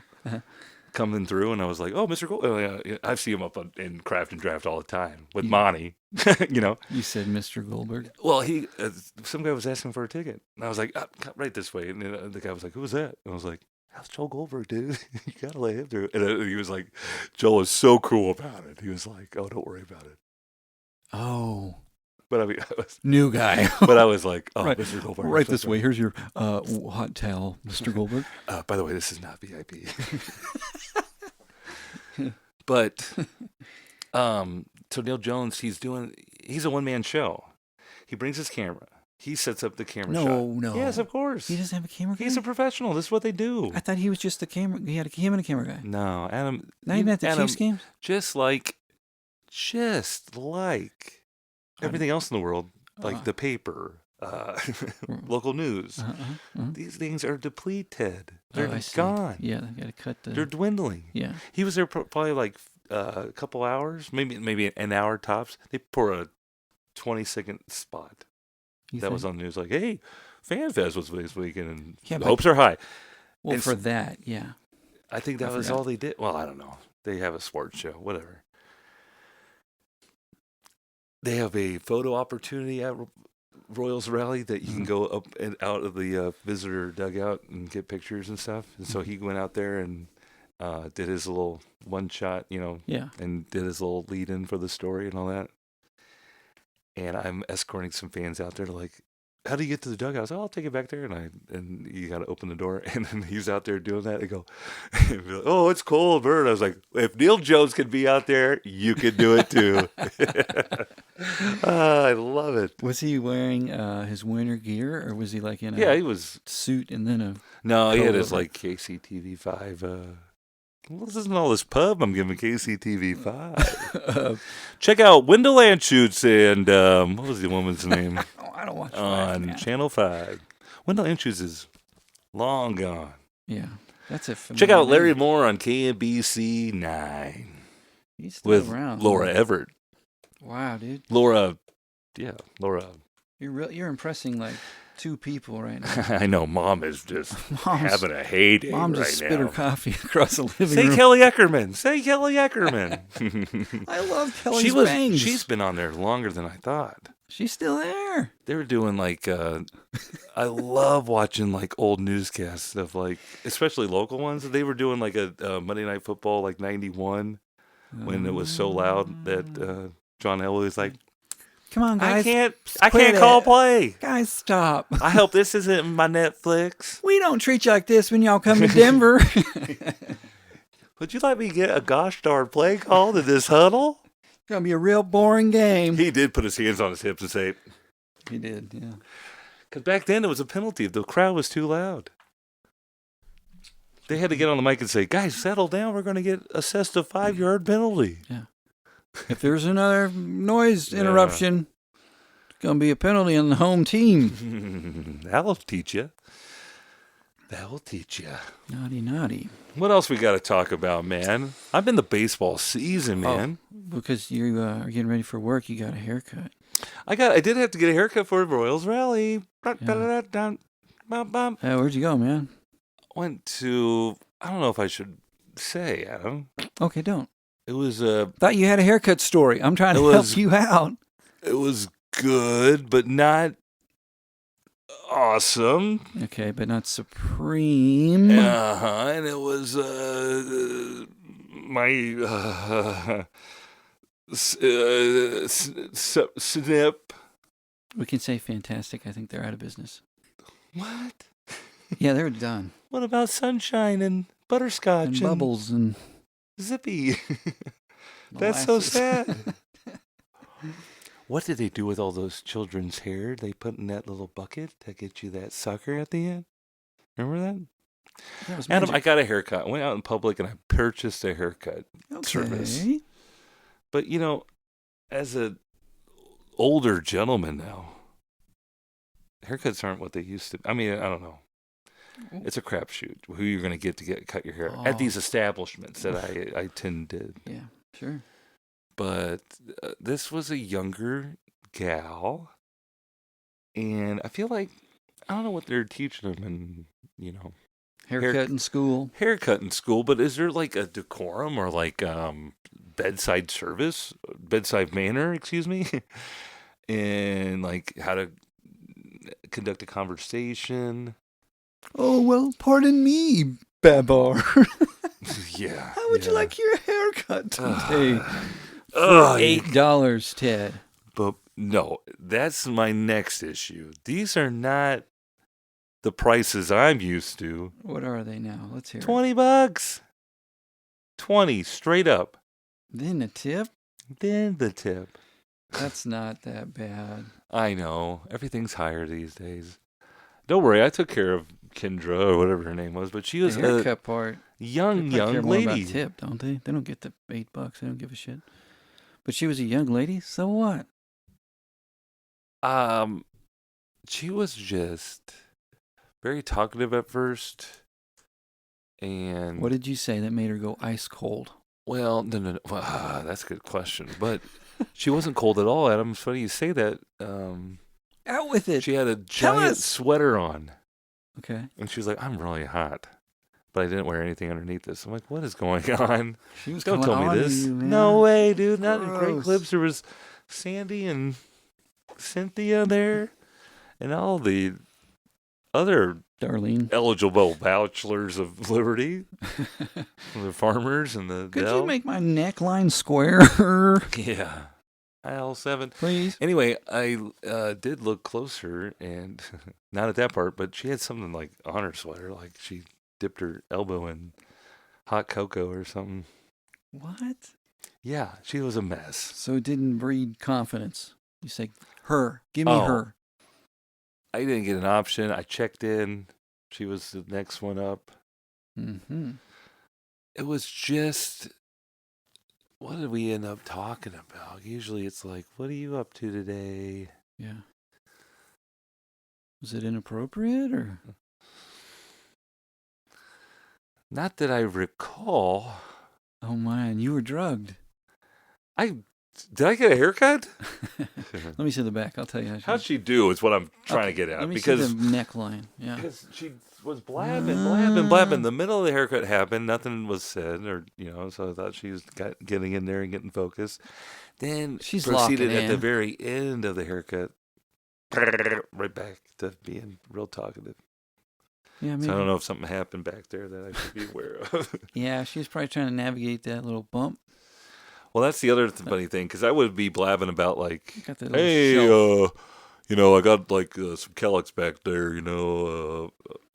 coming through, and I was like, "Oh, Mr. Gold." I've seen him up in Craft and Draft all the time with Monty. You said Mr. Goldberg. Well, some guy was asking for a ticket, and I was like, "Right this way." And the guy was like, "Who was that?" And I was like, "That's Joel Goldberg, dude. You gotta let him through." And he was like, "Joel is so cool about it." He was like, "Oh, don't worry about it." Oh. But I mean, New guy. I was like, "Oh, Right. Mr. Goldberg, Right I'm so this way. sorry." Here's your hot towel, Mr. Goldberg. By the way, this is not VIP. But so Neil Jones, he's a one-man show. He brings his camera. He sets up the camera shot. No. Yes, of course. He doesn't have a camera guy? He's a professional. This is what they do. I thought he was just the camera. He had him and a camera guy. No, Adam. Not even at the Adam, Chiefs games? Just like everything else in the world, like the paper, local news. These things are depleted. They're I see. gone. Yeah, they got to cut the. They're dwindling. Yeah. He was there probably like a couple hours, maybe an hour tops. They pour a 20-second spot that was on the news, like, "Hey, FanFest was this weekend, and Yeah, the but- hopes are high." Well, And for that, yeah. I think that I was forgot. all they did. Well, I don't know. They have a sports show, whatever. They have a photo opportunity at Royals Rally that you can go up and out of the visitor dugout and get pictures and stuff. And so he went out there and did his little one shot, Yeah. and did his little lead in for the story and all that. And I'm escorting some fans out there to like, "How do you get to the dugout?" I was like, "I'll take it back there." And you got to open the door. And then he's out there doing that. They go, "Oh, it's cold, Bird." I was like, if Neil Jones can be out there, you can do it too. I love it. Was he wearing his winter gear, or was he like in a Yeah, he was. suit and then a? No, he had coat his over? like KCTV5. Well, this isn't all this pub I'm giving KCTV5. Check out Wendell Anschutz and what was the woman's name? Oh, I don't watch On man. Channel 5. Wendell Anschutz is long gone. Yeah, that's a. Check out familiar Larry name. Moore on KNBC 9 He's still with around. Laura Everett. Wow, dude, Laura. you're impressing like two people right now. I know Mom is just having a heyday Mom right just spit her now. coffee across the living Say room. Kelly Eckerman. Say Kelly Eckerman. I love Kelly's bangs. She's been on there longer than I thought. She's still there. They were doing like I love watching like old newscasts of like, especially local ones. They were doing like a Monday Night Football like 91 when it was so loud that John Elway was like, Come on, guys. I quit can't it. call play. Guys, stop. I hope this isn't my Netflix. We don't treat you like this when y'all come to Denver. Would you let me get a gosh darn play called in this huddle? It's gonna be a real boring game. He did put his hands on his hips and say, He did, yeah. because back then it was a penalty if the crowd was too loud. They had to get on the mic and say, "Guys, settle down. We're going to get assessed a 5-yard penalty." If there's another noise interruption, it's gonna be a penalty on the home team. That'll teach you. That'll teach you. Naughty, naughty. What else we got to talk about, man? I'm in the baseball season, Oh. man. Because you are getting ready for work, you got a haircut. I did have to get a haircut for Royals Rally. Where'd you go, man? Went to, I don't know if I should say, Adam. Okay, don't. It was Thought you had a haircut story. I'm trying to help you out. It was good, but not awesome. Okay, but not supreme. And it was my snip. We can say fantastic. I think they're out of business. What? Yeah, they're done. What about Sunshine and Butterscotch And Bubbles and Zippy? That's so molasses. sad. What did they do with all those children's hair they put in that little bucket to get you that sucker at the end? Remember that? That was Adam, magic. I got a haircut. I went out in public and I purchased a haircut service. Okay. But, you know, as an older gentleman now, haircuts aren't what they used to. I mean, I don't know. It's a crapshoot who you're going to get cut your hair at these establishments that I tend to. Yeah, sure. But this was a younger gal, and I feel like I don't know what they're teaching them in, you know, Haircut in school. haircut in school. But is there like a decorum or like bedside manner, excuse me, and like how to conduct a conversation? Oh, well, pardon me, Babar. Yeah. How would you like your haircut today? Oh, $8, Ted. But no, that's my next issue. These are not the prices I'm used to. What are they now? Let's hear it. $20. 20 straight up. Then a tip? Then the tip. That's not that bad. I know. Everything's higher these days. Don't worry, I took care of Kendra or whatever her name was, but she was The haircut part. young They care more lady. about tip, don't they? They don't get the $8. They don't give a shit. But she was a young lady, so what? She was just very talkative at first. And What did you say that made her go ice cold? well, no. Well, that's a good question. But she wasn't cold at all, Adam. It's funny you say that. Out with it. She had a Tell giant us. sweater on. Okay. And she was like, I'm really hot. But I didn't wear anything underneath this. I'm like, what is going on? She was Don't coming tell on me to this. you, man. No way, dude. Not in Great Gross. Clips. There was Sandy and Cynthia there. And all the other Darlene. eligible bachelors of Liberty. The farmers and the Could Dell. you make my neckline square? Yeah. Aisle 7. Please. Anyway, I did look closer, and not at that part, but she had something like on her sweater, like she dipped her elbow in hot cocoa or something. What? Yeah, she was a mess. So it didn't breed confidence. You say, her. Give me Oh. her. I didn't get an option. I checked in. She was the next one up. Mm-hmm. It was just, what did we end up talking about? Usually it's like, what are you up to today? Yeah. Was it inappropriate or? Not that I recall. Oh man, you were drugged. Did I get a haircut? Let me see the back. I'll tell you how she. How'd she do is what I'm trying Okay, to get at. Let me because see the neckline. Yeah. Because she was blabbing. The middle of the haircut happened. Nothing was said, so I thought she was getting in there and getting focused. Then She's proceeded locking at the in. very end of the haircut, right back to being real talkative. Yeah, maybe. So I don't know if something happened back there that I should be aware of. Yeah, she was probably trying to navigate that little bump. Well, that's the other funny thing, because I would be blabbing about like, Got that little hey, shelf. I got like some Kellogg's back there,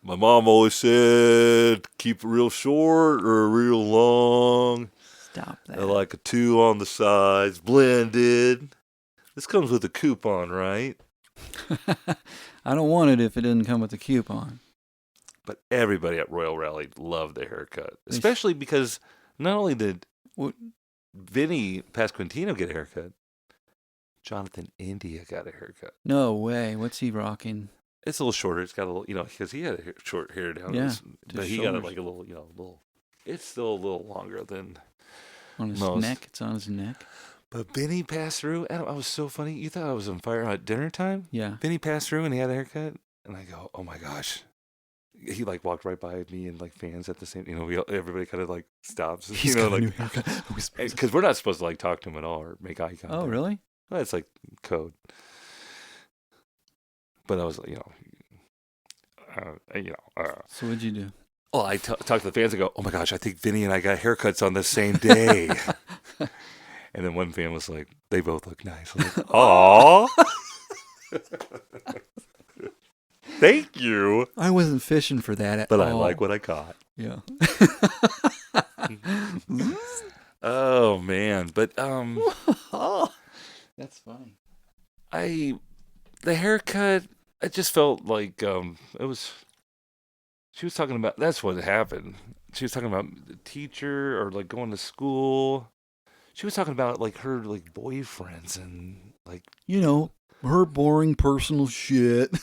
my mom always said keep it real short or real long. Stop that. I like a 2 on the sides, blended. This comes with a coupon, right? I don't want it if it didn't come with a coupon. But everybody at Royal Rally loved the haircut, They- especially because not only did What? Vinny Pasquantino get a haircut, Jonathan India got a haircut. No way. What's he rocking? It's a little shorter. It's got a little, because he had short hair down. Yeah, But he got it like a little, little. It's still a little longer than on his most. neck. It's on his neck. But Benny passed through. Adam, I was so funny. You thought I was on fire at dinner time? Yeah. Benny passed through and he had a haircut. And I go, oh my gosh. He like walked right by me and like fans at the same, everybody kind of like stops. He's got a new haircut. Because we're not supposed to like talk to him at all or make eye contact. Oh, really? Well, it's like code. But I was, So what'd you do? Well, I talked to the fans and go, oh my gosh, I think Vinny and I got haircuts on the same day. And then one fan was like, they both look nice. I'm like, aw. Thank you. I wasn't fishing for that at but all. I like what I caught. Yeah. Oh, man. But that's funny. The haircut, I just felt like it was, she was talking about, that's what happened. She was talking about the teacher or like going to school. She was talking about like her like boyfriends and like, her boring personal shit.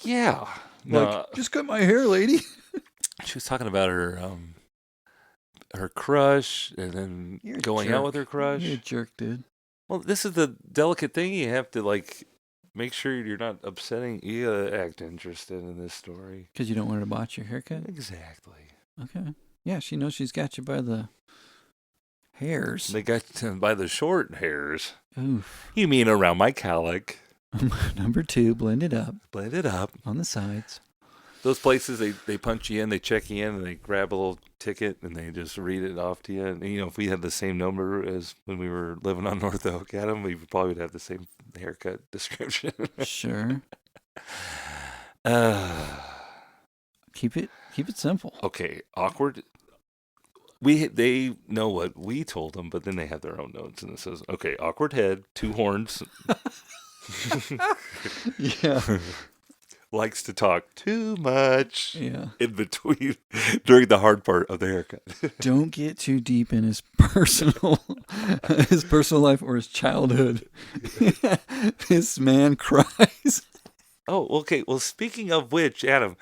Yeah. Like, just cut my hair, lady. She was talking about her crush and then going out with her crush. You're a jerk, dude. Well, this is the delicate thing. You have to like make sure you're not upsetting. You gotta act interested in this story. Because you don't want her to botch your haircut? Exactly. Okay. Yeah, she knows she's got you by the hairs. They got you by the short hairs. Oof. You mean around my cowlick. Number 2, blend it up. Blend it up. On the sides. Those places, they punch you in, they check you in, and they grab a little ticket, and they just read it off to you. And, if we had the same number as when we were living on North Oak, Adam, we probably would have the same haircut description. Sure. Keep it simple. Okay, awkward. They know what we told them, but then they have their own notes, and it says, okay, awkward head, 2 horns. Yeah. Likes to talk too much. Yeah. In between, during the hard part of the haircut. Don't get too deep in his personal life or his childhood. This man cries. Oh, okay. Well, speaking of which, Adam,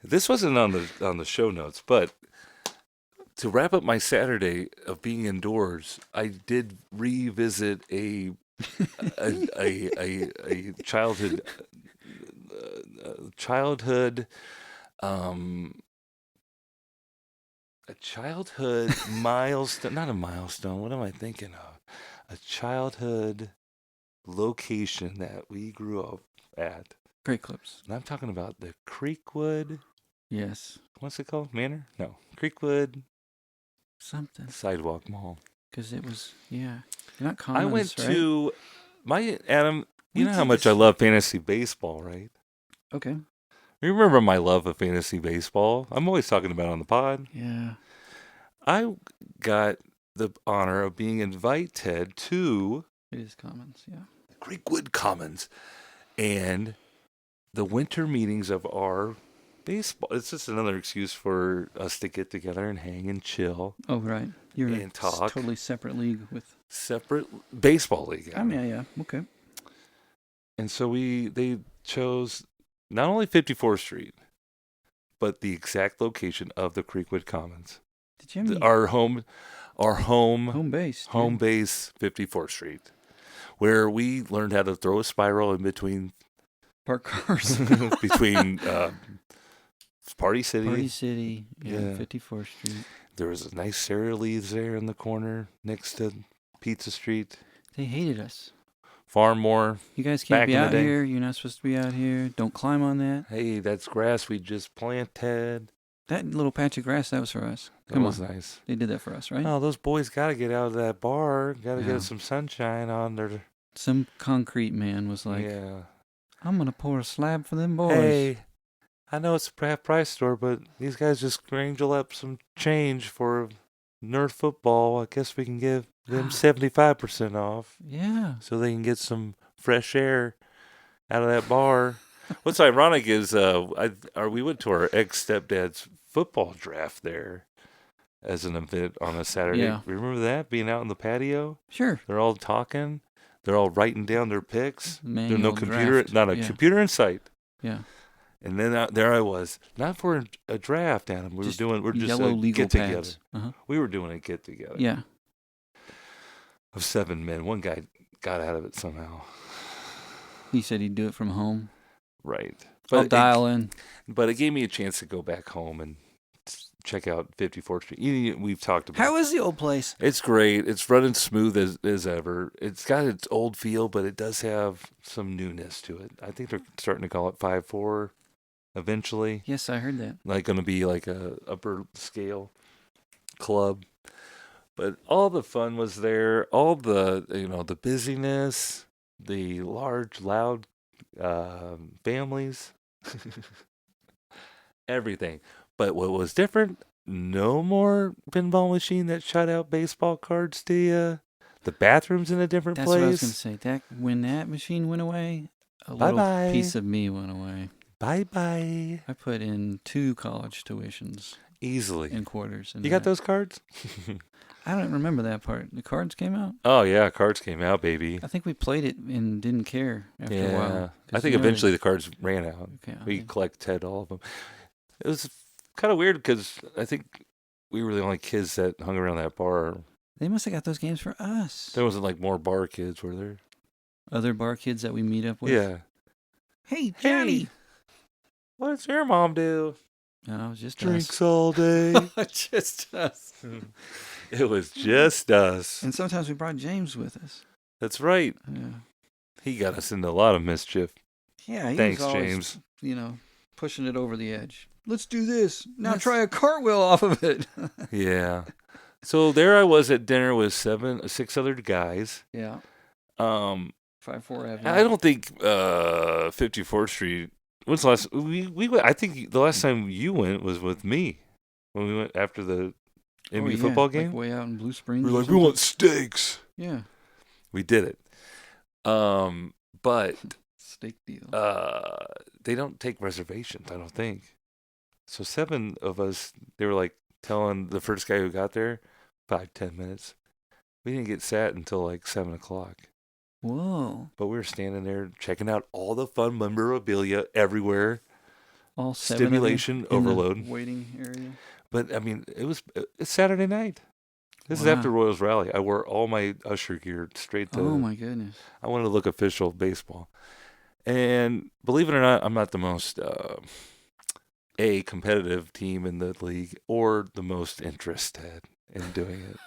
this wasn't on the show notes, but to wrap up my Saturday of being indoors, I did revisit a childhood milestone, not a milestone, what am I thinking of? A childhood location that we grew up at. Great Clips. And I'm talking about the Creekwood. Yes. What's it called? Manor? No. Creekwood. Something. Sidewalk Mall. Because it was, yeah. You're not Commons, I went right? to Adam, you know how much I love fantasy baseball, right? Okay. You remember my love of fantasy baseball? I'm always talking about it on the pod. Yeah. I got the honor of being invited to It is Commons, yeah. Creekwood Commons and the winter meetings of our baseball. It's just another excuse for us to get together and hang and chill. Oh, right. You're and talk. Totally separate league with... Separate baseball league. Yeah. Okay. And so they chose not only 54th Street, but the exact location of the Creekwood Commons. Did you have any... Our home base. Dude. Home base, 54th Street, where we learned how to throw a spiral in between park cars. between Party City. Yeah, 54th Street. There was a nice Sara Lee's there in the corner next to Pizza Street. They hated us. Farmore. You guys can't be out here. You're not supposed to be out here. Don't climb on that. Hey, that's grass we just planted. That little patch of grass, that was for us. That was nice. They did that for us, right? Oh, those boys got to get out of that bar. Got to get some sunshine on their... Some concrete man was like, I'm going to pour a slab for them boys. Hey, I know it's a half-price store, but these guys just wrangle up some change for Nerf football. I guess we can give them 75% off. Yeah. So they can get some fresh air out of that bar. What's ironic is we went to our ex-stepdad's football draft there as an event on a Saturday. Yeah. Remember that? Being out in the patio? Sure. They're all talking. They're all writing down their picks. Manual There's no computer, draft. not a computer in sight. Yeah. And then there I was, not for a draft, Adam. We're just yellow a legal get together. pads. Uh-huh. We were doing a get together. Yeah. Of 7 men. One guy got out of it somehow. He said he'd do it from home. Right. I'll dial in. But it gave me a chance to go back home and check out 54th Street. We've talked about. How is the old place? It's great. It's running smooth as ever. It's got its old feel, but it does have some newness to it. I think they're starting to call it 5-4 eventually. Yes, I heard that. Like going to be like a upper scale club. But all the fun was there. All the the busyness, the large, loud families, everything. But what was different? No more pinball machine that shot out baseball cards to you. The bathroom's in a different That's place. what I was going to say. When that machine went away, a Bye-bye. little piece of me went away. Bye-bye. I put in 2 college tuitions. Easily. In quarters. You got those cards? I don't remember that part. The cards came out? Oh, yeah. Cards came out, baby. I think we played it and didn't care after a while. I think eventually the cards ran out. Okay, We collected all of them. It was kind of weird because I think we were the only kids that hung around that bar. They must have got those games for us. There wasn't like more bar kids, were there? Other bar kids that we meet up with? Yeah. Hey, Johnny. What does your mom do? No, it was just Drinks us. all day. Just us. It was just us. And sometimes we brought James with us. That's right. Yeah. He got us into a lot of mischief. Yeah, he Thanks, was always, James. Pushing it over the edge. Let's do this. Now try a cartwheel off of it. Yeah. So there I was at dinner with 6 other guys. Yeah. 5-4 Avenue. I don't think 54th Street. When's the last? We went. I think the last time you went was with me when we went after the MU football game. Like way out in Blue Springs. We were like, we want steaks. Yeah. We did it. But steak deal. They don't take reservations, I don't think. So 7 of us, they were like telling the first guy who got there, 5-10 minutes. We didn't get sat until like 7:00. Whoa. But we were standing there checking out all the fun memorabilia everywhere. All 7 stimulation of them in overload. The waiting area. But I mean, it's Saturday night. This is after Royals rally. I wore all my Usher gear straight to. Oh my goodness! I wanted to look official baseball, and believe it or not, I'm not the most competitive team in the league or the most interested in doing it.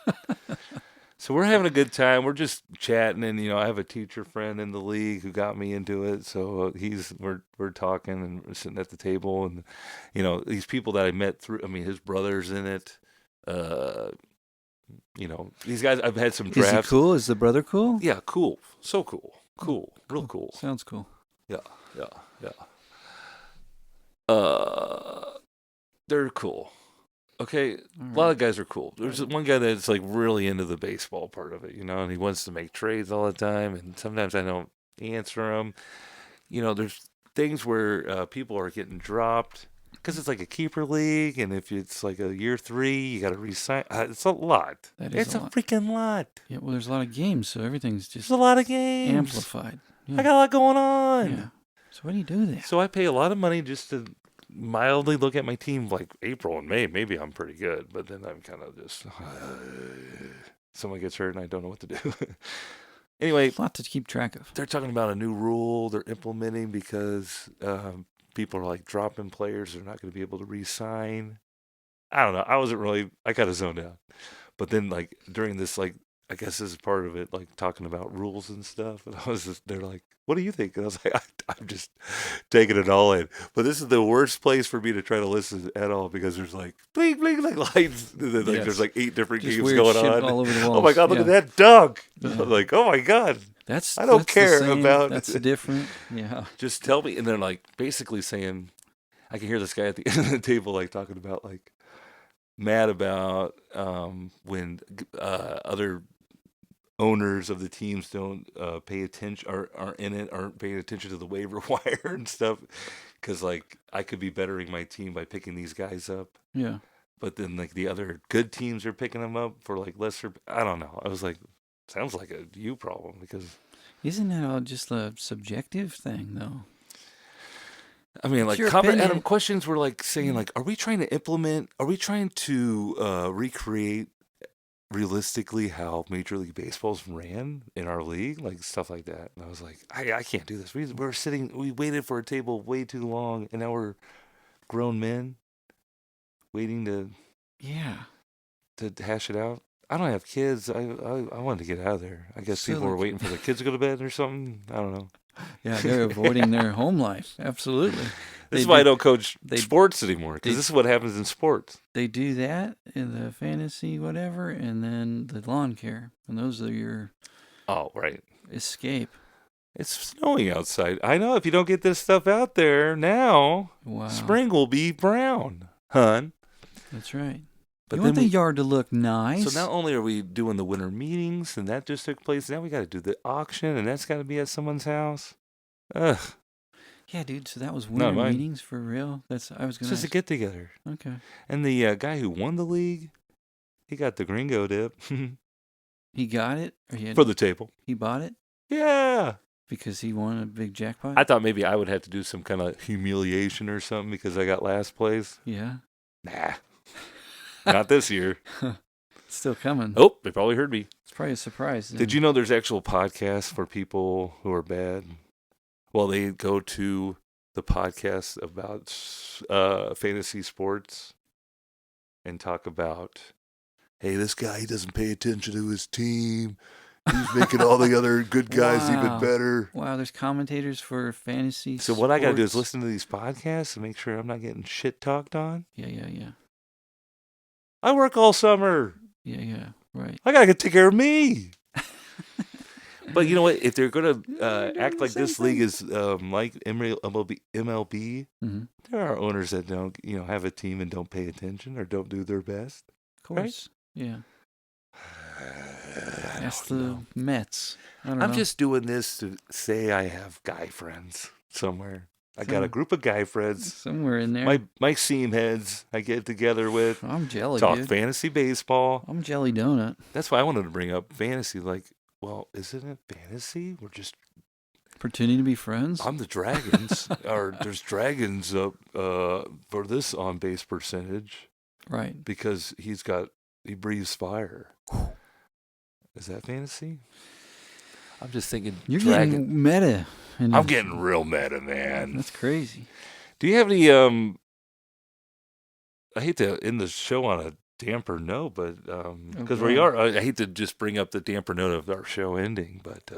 So we're having a good time. We're just chatting, and I have a teacher friend in the league who got me into it. So we're talking and we're sitting at the table, and these people that I met through. I mean, his brother's in it. These guys. I've had some drafts. Is he cool? Is the brother cool? Yeah, cool. So cool. Real cool. Sounds cool. Yeah. They're cool. Okay, a lot of guys are cool. There's one guy that's like really into the baseball part of it, and he wants to make trades all the time, and sometimes I don't answer him. There's things where people are getting dropped because it's like a keeper league, and if it's like a year 3, you got to re-sign. It's a lot. It's a freaking lot. Yeah, well, there's a lot of games, so everything's just there's a lot of games. Amplified. Yeah. I got a lot going on. Yeah. So what do you do there? So I pay a lot of money just to mildly look at my team like April and May. Maybe I'm pretty good, but then I'm kind of just someone gets hurt and I don't know what to do. Anyway, a lot to keep track of. They're talking about a new rule they're implementing because people are like dropping players. They're not going to be able to re-sign. I don't know. I kind of zoned out. But then like during this, like, I guess this is part of it, like talking about rules and stuff. And they're like, what do you think? And I was like, I'm just taking it all in. But this is the worst place for me to try to listen at all because there's like, bling, bling, like lights. There's like 8 different just games going on. All over the walls. Oh my God, look at that dunk. Yeah. I'm like, oh my God. I don't care about. That's different. Yeah. Just tell me. And they're like basically saying, I can hear this guy at the end of the table like talking about like mad about when other owners of the teams don't pay attention or aren't paying attention to the waiver wire and stuff because like I could be bettering my team by picking these guys up. Yeah. But then like the other good teams are picking them up for like lesser. I don't know. I was like, sounds like a you problem because isn't that all just a subjective thing though? I mean, It's like, your comment opinion. Adam questions were like saying, like, are we trying to recreate realistically how Major League Baseball's ran in our league? Like, stuff like that. And I was like, I can't do this. We waited for a table way too long, and now we're grown men waiting Yeah. to hash it out. I don't have kids. I wanted to get out of there. I guess So, people were like- waiting for their kids to go to bed or something. I don't know. Yeah, they're avoiding their home life. Absolutely. This is They why I do- don't coach they- sports anymore, because they- this is what happens in sports. They do that in the fantasy, whatever, and then the lawn care. And those are your Oh, right. escape. It's snowing outside. I know if you don't get this stuff out there now, Wow. spring will be brown, hun. That's right. But you then want the yard to look nice. so not only are we doing the winter meetings, and that just took place, now we got to do the auction, and that's got to be at someone's house. Ugh, Yeah, dude. So that was Not winter mine. meetings for real. I was it's gonna. just a get together. Okay. And the guy who won the league, he got the gringo dip He got it, or for the table. he bought it Yeah. because he won a big jackpot. I thought maybe I would have to do some kind of humiliation or something because I got last place. Yeah. Nah, not this year. It's still coming. Oh, they probably heard me. It's probably a surprise. Did you know there's actual podcasts for people who are bad? Well, they go to the podcast about fantasy sports and talk about, hey, this guy, he doesn't pay attention to his team. He's making all the other good guys Wow. even better. Wow, there's commentators for fantasy. So what I got to do is sports. listen to these podcasts and make sure I'm not getting shit talked on. Yeah. I work all summer. Yeah. Right. I got to take care of me. But you know what? If they're going You're to doing act the like same this league thing. is like MLB, Mm-hmm. there are owners that don't, have a team and don't pay attention or don't do their best. Of course. Yeah. That's the Mets. I don't know. I'm just doing this to say I have guy friends somewhere. I got a Some- group of guy friends. somewhere in there. My seam heads I get together with. I'm jelly, Talk dude. fantasy baseball. I'm jelly donut. That's why I wanted to bring up fantasy. Like, well, isn't it fantasy? We're just Pretending to be friends. I'm the Dragons, or there's Dragons up for this on base percentage Right. because he breathes fire. Is that fantasy? I'm just thinking You're Dragon. getting meta. and I'm getting real meta, man. That's crazy. Do you have any? I hate to end the show on a damper note, but because we God. are, I hate to just bring up the damper note of our show ending, but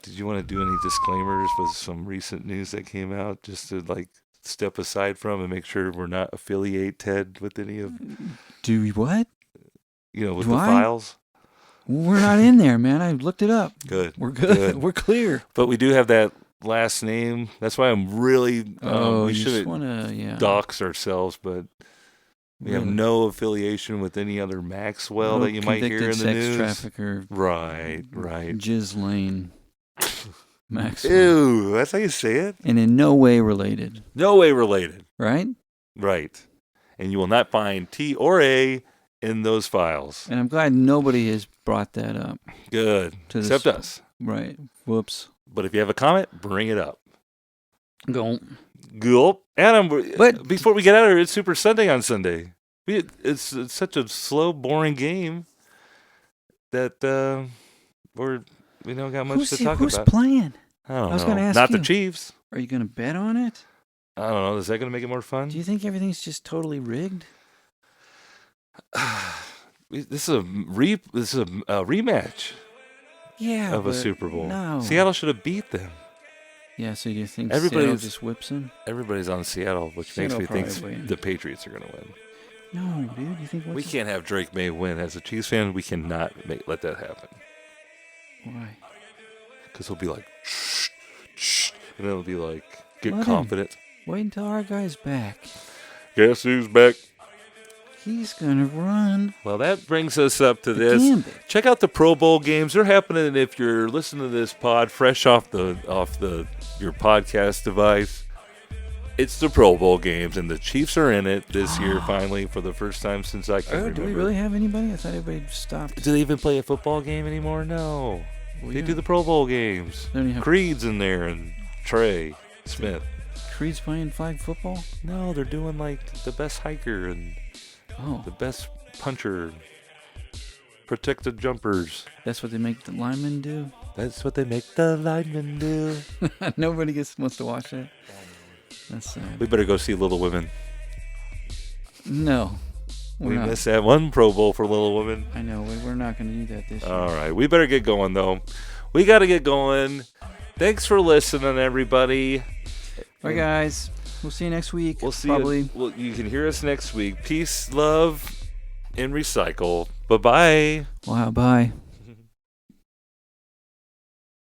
did you want to do any disclaimers with some recent news that came out, just to like step aside from and make sure we're not affiliated with any of Do we what? with Do the I? files? We're not in there, man. I looked it up. Good, We're good. Good. We're clear. But we do have that last name. That's why I'm really. Oh, we you just shouldn't want to, yeah. dox ourselves, but we have Really. no affiliation with any other Maxwell No that you might hear in the convicted news. sex trafficker, Right. Jizz Lane, Maxwell. Ew, that's how you say it. And in no way related, No way related. right? Right. And you will not find T or A in those files. And I'm glad nobody has brought that up. Good. To this- Except us. Right. Whoops. But if you have a comment, bring it up. Go. Gulp. Adam, But- before we get out of here, it's Super Sunday on Sunday. It's such a slow, boring game that we don't got much to talk who's about. playing? I don't I was know. gonna ask Not the you. Chiefs. Are you going to bet on it? I don't know. Is that going to make it more fun? Do you think everything's just totally rigged? This is a rematch Yeah. of a but Super Bowl. No. Seattle should have beat them. Yeah, so you think Everybody's- Seattle just whips them? Everybody's on Seattle, which Seattle makes me think probably win. the Patriots are going to win. No, dude. You think We can't have Drake May win. As a Chiefs fan, we cannot let that happen. Why? Because he'll be like, shh, shh, and then it'll be like, get Let him. confident. Wait until our guy's back. Guess who's back? He's going to run Well, that brings us up to the this. gambit. Check out the Pro Bowl games. They're happening if you're listening to this pod fresh off your podcast device. It's the Pro Bowl games, and the Chiefs are in it this year finally for the first time since I can Oh, remember. do we really have anybody? I thought everybody stopped. Do they even play a football game anymore? No. Well, They yeah. do the Pro Bowl games. They don't even have- Creed's in there and Trey Smith. Creed's playing flag football? No, they're doing like the best hiker and Oh, the best puncher, protected jumpers. that's what they make the linemen do? That's what they make the linemen do. Nobody wants to watch that. That's sad. We better go see Little Women. No. We're We not. missed that one Pro Bowl for Little Women. I know. We're not going to do that this year. All right, we better get going though. We got to get going. Thanks for listening, everybody. All right, guys. We'll see you next week. We'll see probably. you. Well, you can hear us next week. Peace, love, and recycle. Bye-bye. Wow, bye.